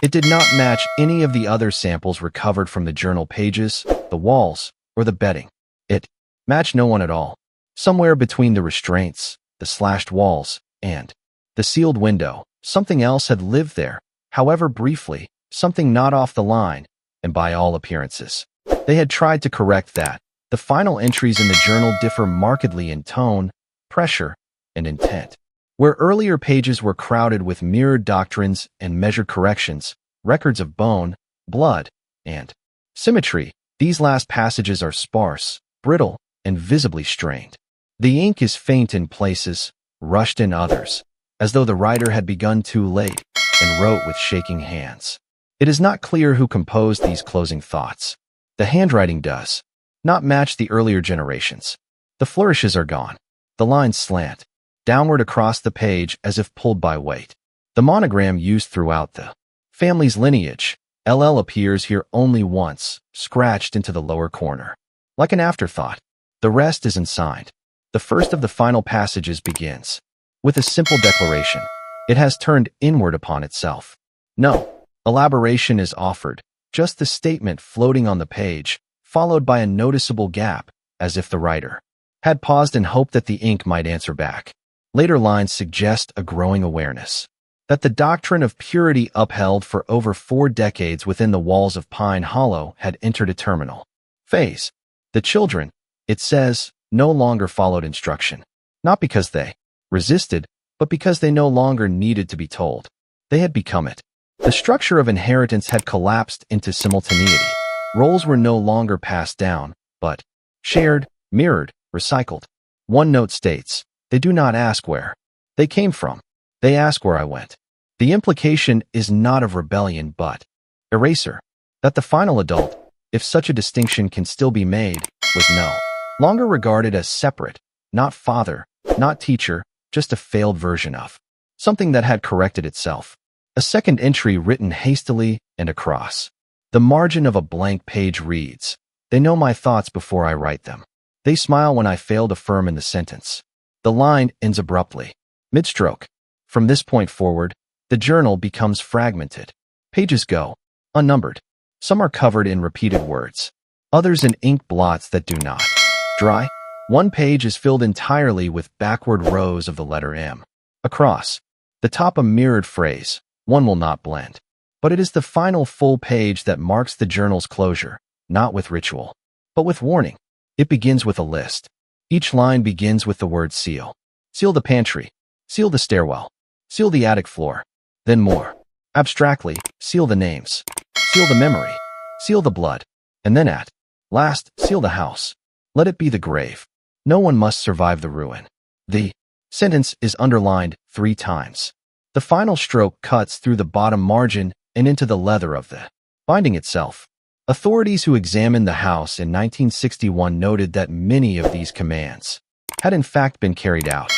It did not match any of the other samples recovered from the journal pages, the walls, or the bedding. It matched no one at all. Somewhere between the restraints, the slashed walls, and the sealed window, something else had lived there, however briefly, something not off the line, and by all appearances. They had tried to correct that. The final entries in the journal differ markedly in tone, pressure, and intent. Where earlier pages were crowded with mirrored doctrines and measured corrections, records of bone, blood, and symmetry, these last passages are sparse, brittle, and visibly strained. The ink is faint in places, rushed in others, as though the writer had begun too late and wrote with shaking hands. It is not clear who composed these closing thoughts. The handwriting does not match the earlier generations. The flourishes are gone. The lines slant downward across the page as if pulled by weight. The monogram used throughout the family's lineage, LL, appears here only once, scratched into the lower corner. Like an afterthought, the rest is unsigned. The first of the final passages begins with a simple declaration. It has turned inward upon itself. No elaboration is offered, just the statement floating on the page, followed by a noticeable gap, as if the writer had paused and hoped that the ink might answer back. Later lines suggest a growing awareness that the doctrine of purity upheld for over 4 decades within the walls of Pine Hollow had entered a terminal phase. The children, it says, no longer followed instruction, not because they resisted, but because they no longer needed to be told. They had become it. The structure of inheritance had collapsed into simultaneity. Roles were no longer passed down, but shared, mirrored, recycled. One note states, "They do not ask where they came from. They ask where I went." The implication is not of rebellion but eraser. That the final adult, if such a distinction can still be made, was no longer regarded as separate, not father, not teacher, just a failed version of something that had corrected itself. A second entry written hastily and across the margin of a blank page reads, "They know my thoughts before I write them. They smile when I fail to firm in the sentence." The line ends abruptly, mid-stroke. From this point forward, the journal becomes fragmented. Pages go unnumbered. Some are covered in repeated words, others in ink blots that do not dry. One page is filled entirely with backward rows of the letter M. Across the top, a mirrored phrase, "One will not blend." But it is the final full page that marks the journal's closure, not with ritual, but with warning. It begins with a list. Each line begins with the word seal. Seal the pantry. Seal the stairwell. Seal the attic floor. Then more abstractly, seal the names. Seal the memory. Seal the blood. And then at last, seal the house. Let it be the grave. No one must survive the ruin. The sentence is underlined 3 times. The final stroke cuts through the bottom margin and into the leather of the binding itself. Authorities who examined the house in 1961 noted that many of these commands had in fact been carried out.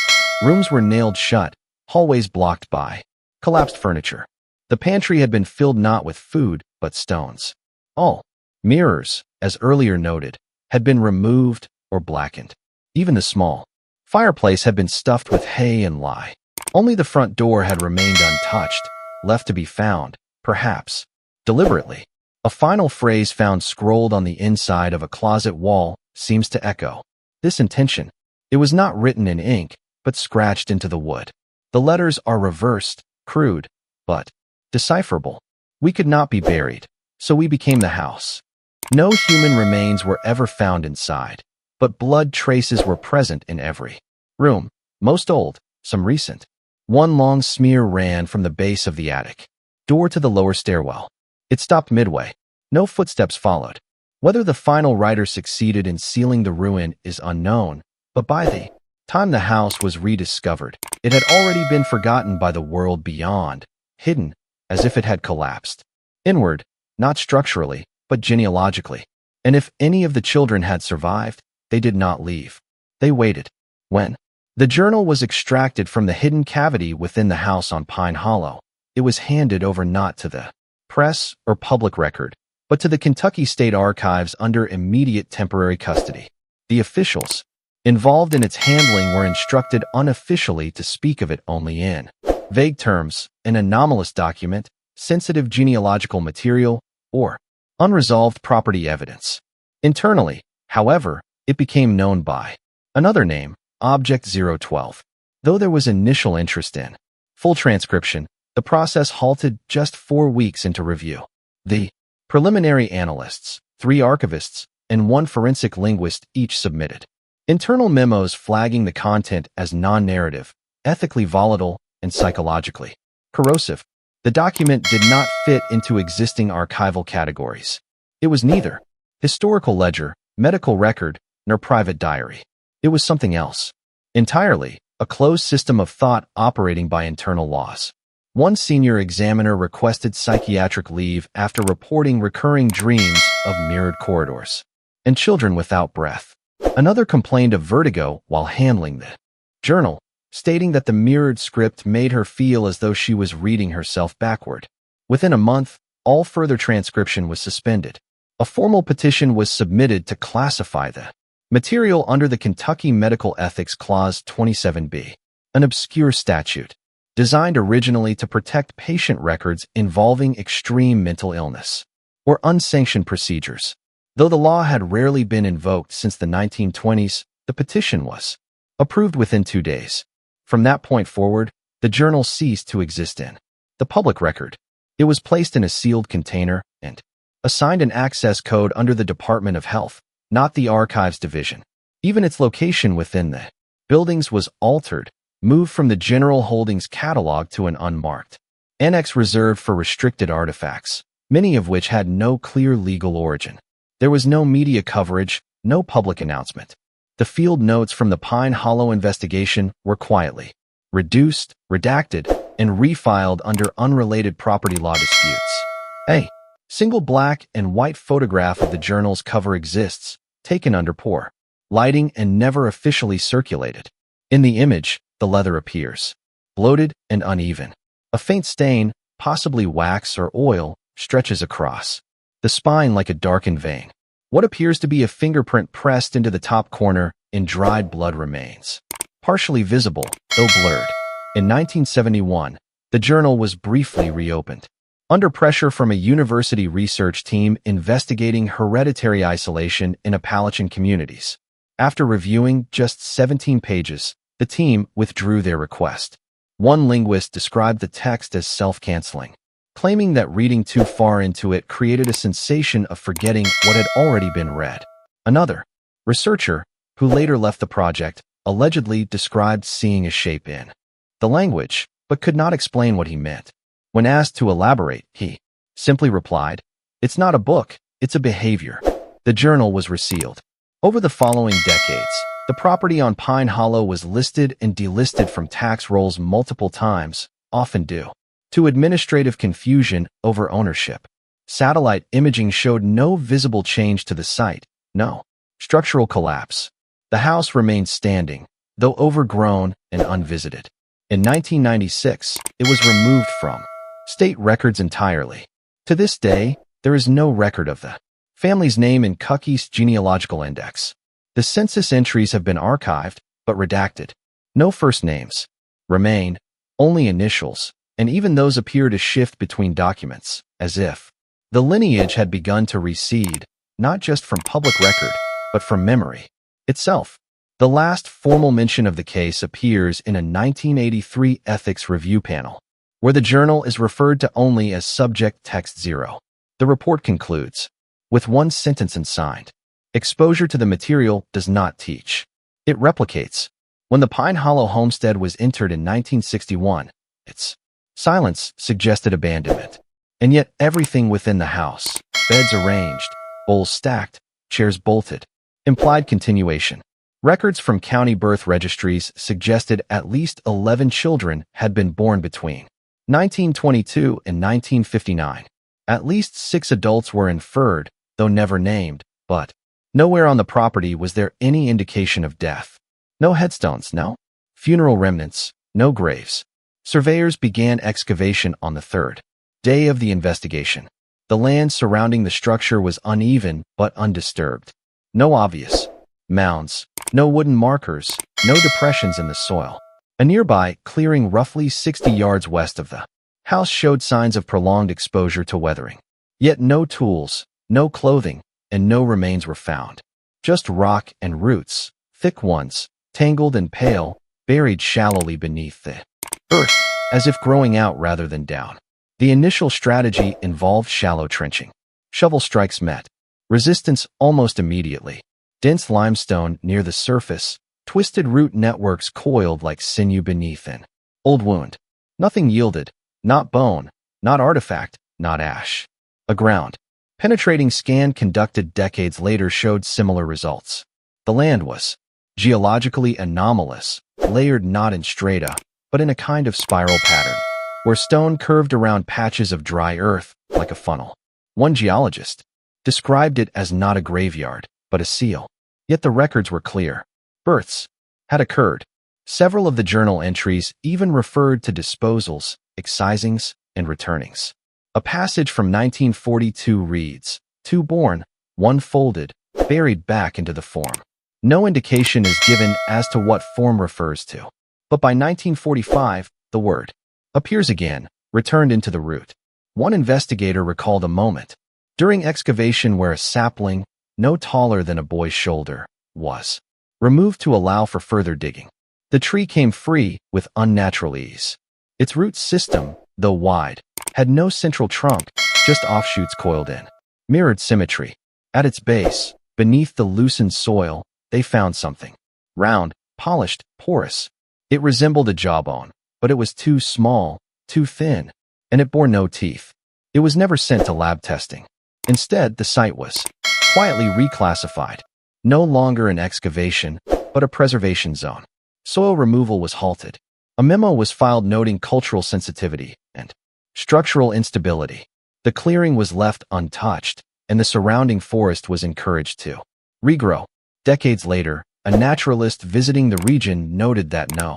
Rooms were nailed shut, hallways blocked by collapsed furniture. The pantry had been filled not with food, but stones. All mirrors, as earlier noted, had been removed or blackened. Even the small fireplace had been stuffed with hay and lye. Only the front door had remained untouched, left to be found, perhaps, deliberately. A final phrase found scrolled on the inside of a closet wall seems to echo this intention. It was not written in ink, but scratched into the wood. The letters are reversed, crude, but decipherable. We could not be buried, so we became the house. No human remains were ever found inside, but blood traces were present in every room, most old, some recent. One long smear ran from the base of the attic. door to the lower stairwell. It stopped midway. No footsteps followed. Whether the final writer succeeded in sealing the ruin is unknown, but by the time the house was rediscovered, it had already been forgotten by the world beyond, hidden, as if it had collapsed. Inward, not structurally, but genealogically. And if any of the children had survived, they did not leave. They waited. When the journal was extracted from the hidden cavity within the house on Pine Hollow, it was handed over not to the press or public record, but to the Kentucky State Archives under immediate temporary custody. The officials involved in its handling were instructed unofficially to speak of it only in vague terms, an anomalous document, sensitive genealogical material, or unresolved property evidence. Internally, however, it became known by another name, Object 012. Though there was initial interest in full transcription, the process halted just 4 weeks into review. The preliminary analysts, 3 archivists, and 1 forensic linguist each submitted internal memos flagging the content as non-narrative, ethically volatile, and psychologically corrosive. The document did not fit into existing archival categories. It was neither historical ledger, medical record, nor private diary. It was something else. Entirely, a closed system of thought operating by internal laws. One senior examiner requested psychiatric leave after reporting recurring dreams of mirrored corridors and children without breath. Another complained of vertigo while handling the journal, stating that the mirrored script made her feel as though she was reading herself backward. Within a month, all further transcription was suspended. A formal petition was submitted to classify the material under the Kentucky Medical Ethics Clause 27B, an obscure statute designed originally to protect patient records involving extreme mental illness or unsanctioned procedures. Though the law had rarely been invoked since the 1920s, the petition was approved within 2 days. From that point forward, the journal ceased to exist in the public record. It was placed in a sealed container and assigned an access code under the Department of Health, not the Archives Division. Even its location within the buildings was altered, moved from the General Holdings catalog to an unmarked annex reserved for restricted artifacts, many of which had no clear legal origin. There was no media coverage, no public announcement. The field notes from the Pine Hollow investigation were quietly reduced, redacted, and refiled under unrelated property law disputes. A single black and white photograph of the journal's cover exists, taken under poor lighting and never officially circulated. In the image, the leather appears bloated and uneven. A faint stain, possibly wax or oil, stretches across the spine like a darkened vein. What appears to be a fingerprint pressed into the top corner in dried blood remains, partially visible, though blurred. In 1971, the journal was briefly reopened. Under pressure from a university research team investigating hereditary isolation in Appalachian communities. After reviewing just 17 pages, the team withdrew their request. One linguist described the text as self-canceling, claiming that reading too far into it created a sensation of forgetting what had already been read. Another researcher, who later left the project, allegedly described seeing a shape in the language, but could not explain what he meant. When asked to elaborate, he simply replied, "It's not a book, it's a behavior." The journal was resealed. Over the following decades, the property on Pine Hollow was listed and delisted from tax rolls multiple times, often due to administrative confusion over ownership. Satellite imaging showed no visible change to the site, no structural collapse. The house remained standing, though overgrown and unvisited. In 1996, it was removed from state records entirely. To this day, there is no record of the family's name in Kentucky's genealogical index. The census entries have been archived, but redacted. No first names remain, only initials, and even those appear to shift between documents, as if the lineage had begun to recede, not just from public record, but from memory itself. The last formal mention of the case appears in a 1983 ethics review panel, where the journal is referred to only as Subject Text 0. The report concludes with one sentence and signed, "Exposure to the material does not teach. It replicates." When the Pine Hollow homestead was entered in 1961, its Silence suggested abandonment. And yet everything within the house, beds arranged, bowls stacked, chairs bolted, implied continuation. Records from county birth registries suggested at least 11 children had been born between 1922 and 1959. At least 6 adults were inferred, though never named, but nowhere on the property was there any indication of death. No headstones, no funeral remnants, no graves. Surveyors began excavation on the third day of the investigation. The land surrounding the structure was uneven but undisturbed. No obvious mounds, no wooden markers, no depressions in the soil. A nearby clearing roughly 60 yards west of the house showed signs of prolonged exposure to weathering. Yet no tools, no clothing, and no remains were found. Just rock and roots, thick ones, tangled and pale, buried shallowly beneath the earth, as if growing out rather than down. The initial strategy involved shallow trenching. Shovel strikes met resistance almost immediately. Dense limestone near the surface, twisted root networks coiled like sinew beneath an old wound. Nothing yielded, not bone, not artifact, not ash. A ground penetrating scan conducted decades later showed similar results. The land was geologically anomalous, layered not in strata, but in a kind of spiral pattern, where stone curved around patches of dry earth like a funnel. One geologist described it as not a graveyard, but a seal. Yet the records were clear. Births had occurred. Several of the journal entries even referred to disposals, excisings, and returnings. A passage from 1942 reads, 2 born, 1 folded, buried back into the form. No indication is given as to what form refers to. But by 1945, the word appears again, returned into the root. One investigator recalled a moment during excavation where a sapling, no taller than a boy's shoulder, was removed to allow for further digging. The tree came free with unnatural ease. Its root system, though wide, had no central trunk, just offshoots coiled in. Mirrored symmetry. At its base, beneath the loosened soil, they found something. Round, polished, porous. It resembled a jawbone, but it was too small, too thin, and it bore no teeth. It was never sent to lab testing. Instead, the site was quietly reclassified. No longer an excavation, but a preservation zone. Soil removal was halted. A memo was filed noting cultural sensitivity and structural instability. The clearing was left untouched, and the surrounding forest was encouraged to regrow. Decades later, a naturalist visiting the region noted that no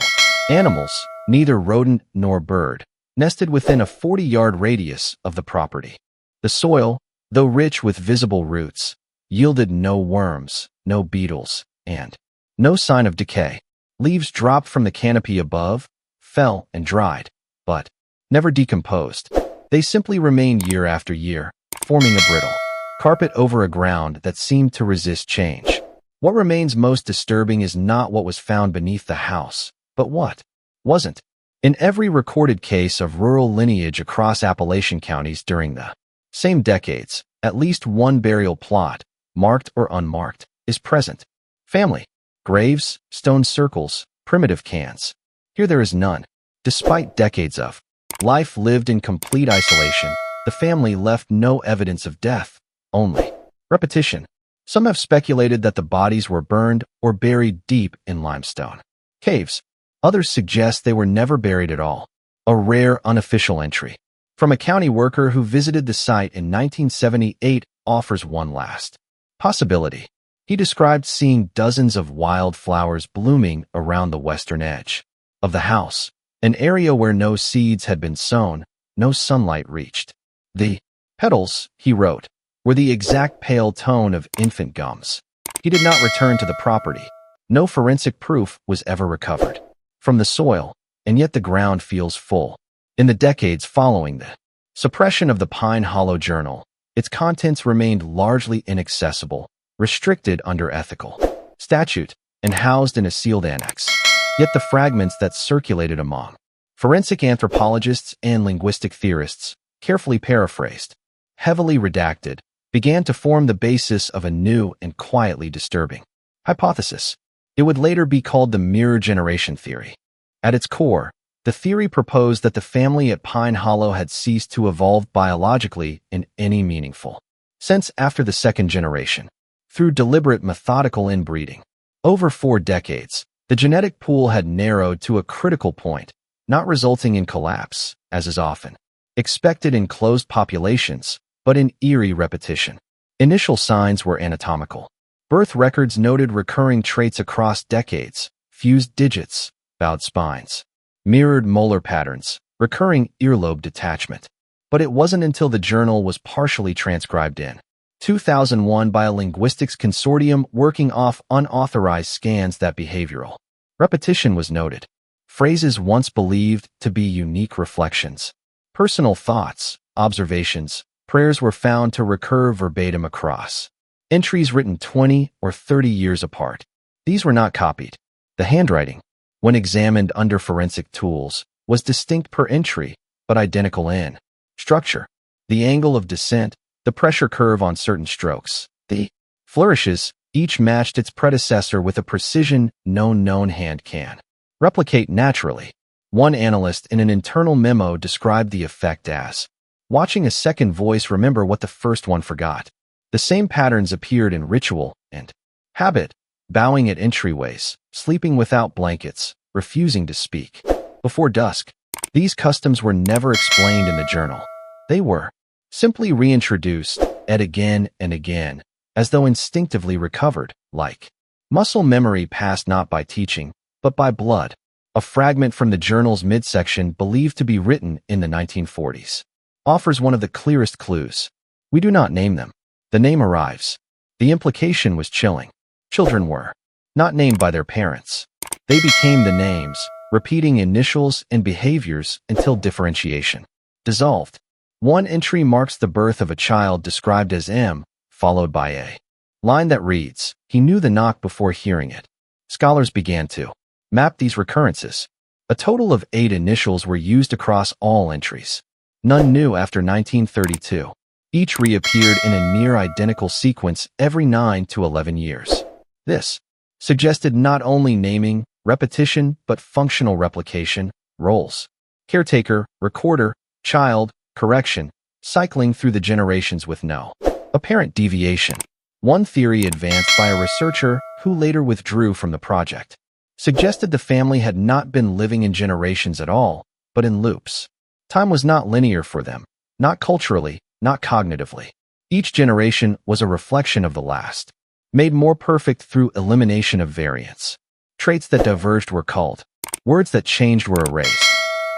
animals, neither rodent nor bird, nested within a 40-yard radius of the property. The soil, though rich with visible roots, yielded no worms, no beetles, and no sign of decay. Leaves dropped from the canopy above, fell and dried, but never decomposed. They simply remained year after year, forming a brittle carpet over a ground that seemed to resist change. What remains most disturbing is not what was found beneath the house, but what wasn't. In every recorded case of rural lineage across Appalachian counties during the same decades, at least one burial plot, marked or unmarked, is present. Family, graves, stone circles, primitive cans. Here there is none. Despite decades of life lived in complete isolation, the family left no evidence of death, only repetition. Some have speculated that the bodies were burned or buried deep in limestone caves. Others suggest they were never buried at all. A rare unofficial entry from a county worker who visited the site in 1978 offers one last possibility. He described seeing dozens of wild flowers blooming around the western edge of the house, an area where no seeds had been sown, no sunlight reached. The petals, he wrote, were the exact pale tone of infant gums. He did not return to the property. No forensic proof was ever recovered from the soil, and yet the ground feels full. In the decades following the suppression of the Pine Hollow Journal, its contents remained largely inaccessible, restricted under ethical statute, and housed in a sealed annex. Yet the fragments that circulated among forensic anthropologists and linguistic theorists, carefully paraphrased, heavily redacted, began to form the basis of a new and quietly disturbing hypothesis. It would later be called the mirror generation theory. At its core, The theory proposed that the family at Pine Hollow had ceased to evolve biologically in any meaningful sense after the second generation, through deliberate methodical inbreeding. Over 4 decades, the genetic pool had narrowed to a critical point, not resulting in collapse, as is often expected in closed populations, but in eerie repetition. Initial signs were anatomical. Birth records noted recurring traits across decades: fused digits, bowed spines, mirrored molar patterns, recurring earlobe detachment. But it wasn't until the journal was partially transcribed in 2001 by a linguistics consortium working off unauthorized scans that behavioral repetition was noted. Phrases once believed to be unique reflections, personal thoughts, observations, prayers were found to recur verbatim across entries written 20 or 30 years apart. These were not copied. The handwriting, when examined under forensic tools, was distinct per entry, but identical in structure. The angle of descent, the pressure curve on certain strokes, the flourishes, each matched its predecessor with a precision no known hand can replicate naturally. One analyst in an internal memo described the effect as watching a second voice remember what the first one forgot. The same patterns appeared in ritual and habit: bowing at entryways, sleeping without blankets, refusing to speak before dusk. These customs were never explained in the journal. They were simply reintroduced, and again and again, as though instinctively recovered, like muscle memory passed not by teaching, but by blood. A fragment from the journal's midsection, believed to be written in the 1940s, offers one of the clearest clues. We do not name them. The name arrives. The implication was chilling. Children were not named by their parents. They became the names, repeating initials and behaviors until differentiation dissolved. One entry marks the birth of a child described as M, followed by a line that reads, "He knew the knock before hearing it." Scholars began to map these recurrences. A total of 8 initials were used across all entries. None new after 1932. Each reappeared in a near-identical sequence every 9 to 11 years. This suggested not only naming, repetition, but functional replication, roles: caretaker, recorder, child, correction, cycling through the generations with no apparent deviation. One theory advanced by a researcher who later withdrew from the project suggested the family had not been living in generations at all, but in loops. Time was not linear for them, not culturally, not cognitively. Each generation was a reflection of the last, made more perfect through elimination of variance. Traits that diverged were culled. Words that changed were erased.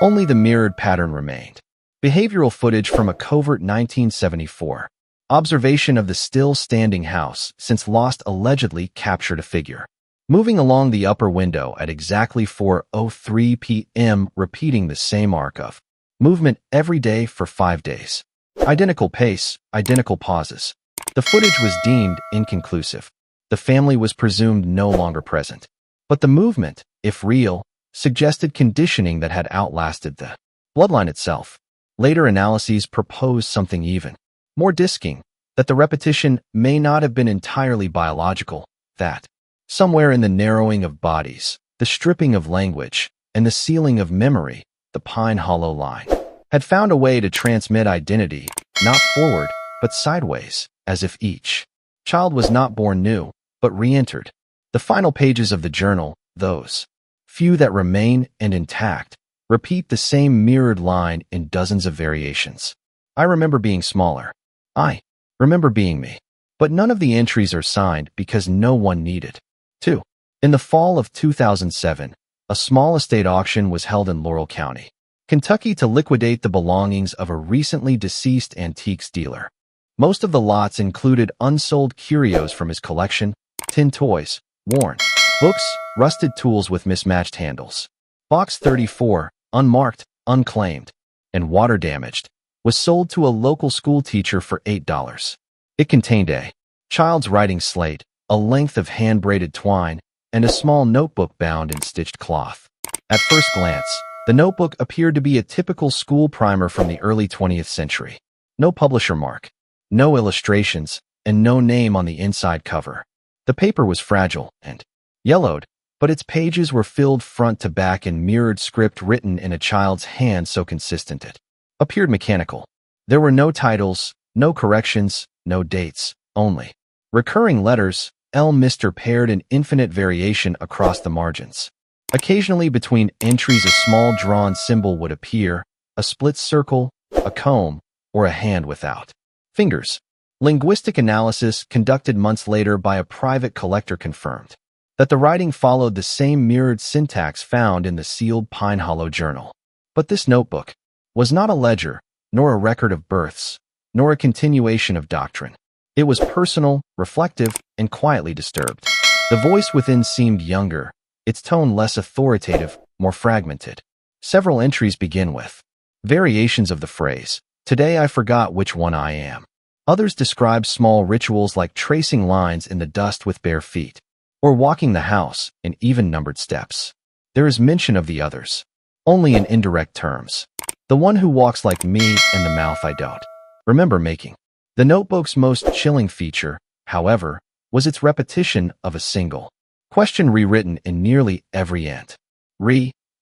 Only the mirrored pattern remained. Behavioral footage from a covert 1974 observation of the still-standing house since lost allegedly captured a figure moving along the upper window at exactly 4:03 p.m., repeating the same arc of movement every day for 5 days. Identical pace, identical pauses. The footage was deemed inconclusive. The family was presumed no longer present. But the movement, if real, suggested conditioning that had outlasted the bloodline itself. Later analyses proposed something even more disking, that the repetition may not have been entirely biological, that somewhere in the narrowing of bodies, the stripping of language, and the sealing of memory, the Pine Hollow line had found a way to transmit identity, not forward, but sideways, as if each child was not born new, but re-entered. The final pages of the journal, those few that remain and intact, repeat the same mirrored line in dozens of variations. I remember being smaller. I remember being me. But none of the entries are signed because no one needed 2. In the fall of 2007, a small estate auction was held in Laurel County, Kentucky, to liquidate the belongings of a recently deceased antiques dealer. Most of the lots included unsold curios from his collection, tin toys, worn books, rusted tools with mismatched handles. Box 34, unmarked, unclaimed, and water-damaged, was sold to a local school teacher for $8. It contained a child's writing slate, a length of hand-braided twine, and a small notebook bound in stitched cloth. At first glance, the notebook appeared to be a typical school primer from the early 20th century. No publisher mark, no illustrations, and no name on the inside cover. The paper was fragile and yellowed, but its pages were filled front to back in mirrored script written in a child's hand so consistent it appeared mechanical. There were no titles, no corrections, no dates, only recurring letters, Mr. paired in infinite variation across the margins. Occasionally between entries a small drawn symbol would appear, a split circle, a comb, or a hand without fingers. Linguistic analysis conducted months later by a private collector confirmed that the writing followed the same mirrored syntax found in the sealed Pine Hollow journal. But this notebook was not a ledger, nor a record of births, nor a continuation of doctrine. It was personal, reflective, and quietly disturbed. The voice within seemed younger, its tone less authoritative, more fragmented. Several entries begin with variations of the phrase, "Today I forgot which one I am." Others describe small rituals like tracing lines in the dust with bare feet, or walking the house in even-numbered steps. There is mention of the others, only in indirect terms. The one who walks like me and the mouth I don't remember making. The notebook's most chilling feature, however, was its repetition of a single question rewritten in nearly every end.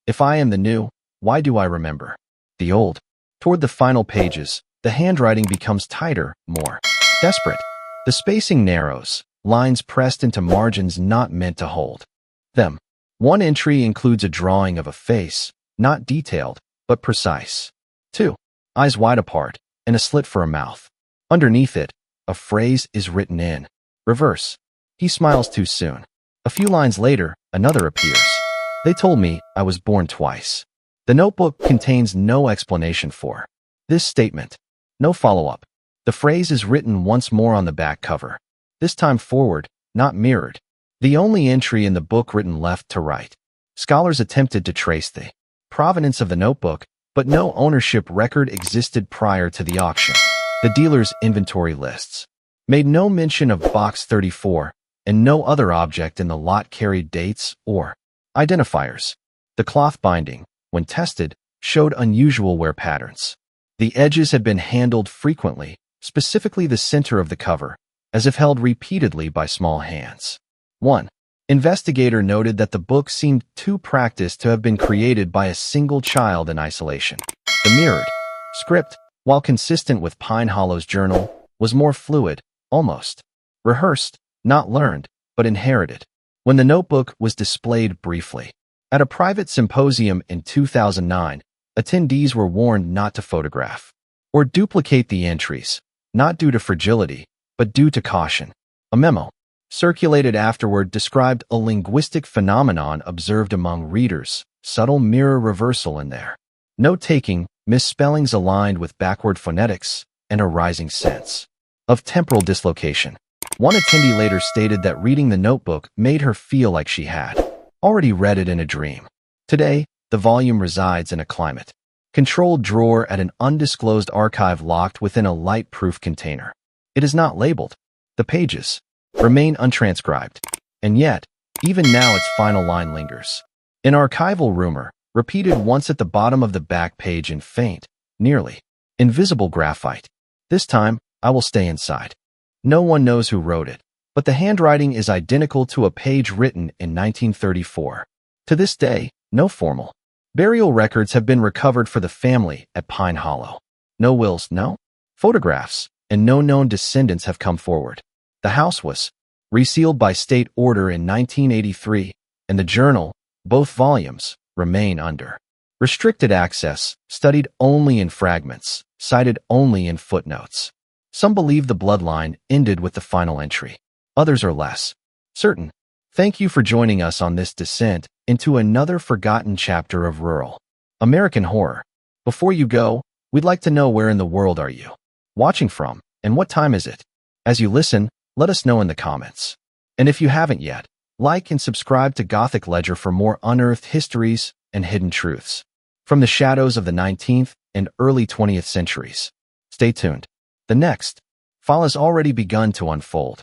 If I am the new, why do I remember the old? Toward the final pages, the handwriting becomes tighter, more desperate. The spacing narrows, lines pressed into margins not meant to hold them. One entry includes a drawing of a face, not detailed, but precise. 2 eyes wide apart, and a slit for a mouth. Underneath it, a phrase is written in reverse. "He smiles too soon." A few lines later, another appears. "They told me I was born twice." The notebook contains no explanation for this statement. No follow-up. The phrase is written once more on the back cover, this time forward, not mirrored. The only entry in the book written left to right. Scholars attempted to trace the provenance of the notebook, but no ownership record existed prior to the auction. The dealer's inventory lists made no mention of Box 34, and no other object in the lot carried dates or identifiers. The cloth binding, when tested, showed unusual wear patterns. The edges had been handled frequently, specifically the center of the cover, as if held repeatedly by small hands. One investigator noted that the book seemed too practiced to have been created by a single child in isolation. The mirrored script, while consistent with Pine Hollow's journal, was more fluid, almost rehearsed, not learned, but inherited. When the notebook was displayed briefly at a private symposium in 2009, attendees were warned not to photograph or duplicate the entries, not due to fragility, but due to caution. A memo circulated afterward described a linguistic phenomenon observed among readers, subtle mirror reversal in their note-taking, misspellings aligned with backward phonetics, and a rising sense of temporal dislocation. One attendee later stated that reading the notebook made her feel like she had already read it in a dream. Today, the volume resides in a climate-controlled drawer at an undisclosed archive locked within a light-proof container. It is not labeled. The pages remain untranscribed, and yet, even now its final line lingers. An archival rumor, repeated once at the bottom of the back page in faint, nearly invisible graphite. "This time, I will stay inside." No one knows who wrote it, but the handwriting is identical to a page written in 1934. To this day, no formal burial records have been recovered for the family at Pine Hollow. No wills, no photographs, and no known descendants have come forward. The house was resealed by state order in 1983, and the journal, both volumes, remain under restricted access, studied only in fragments, cited only in footnotes. Some believe the bloodline ended with the final entry. Others are less certain. Thank you for joining us on this descent into another forgotten chapter of rural American horror. Before you go, we'd like to know, where in the world are you watching from, and what time is it? As you listen, let us know in the comments. And if you haven't yet, like and subscribe to Gothic Ledger for more unearthed histories and hidden truths from the shadows of the 19th and early 20th centuries. Stay tuned. The next file has already begun to unfold.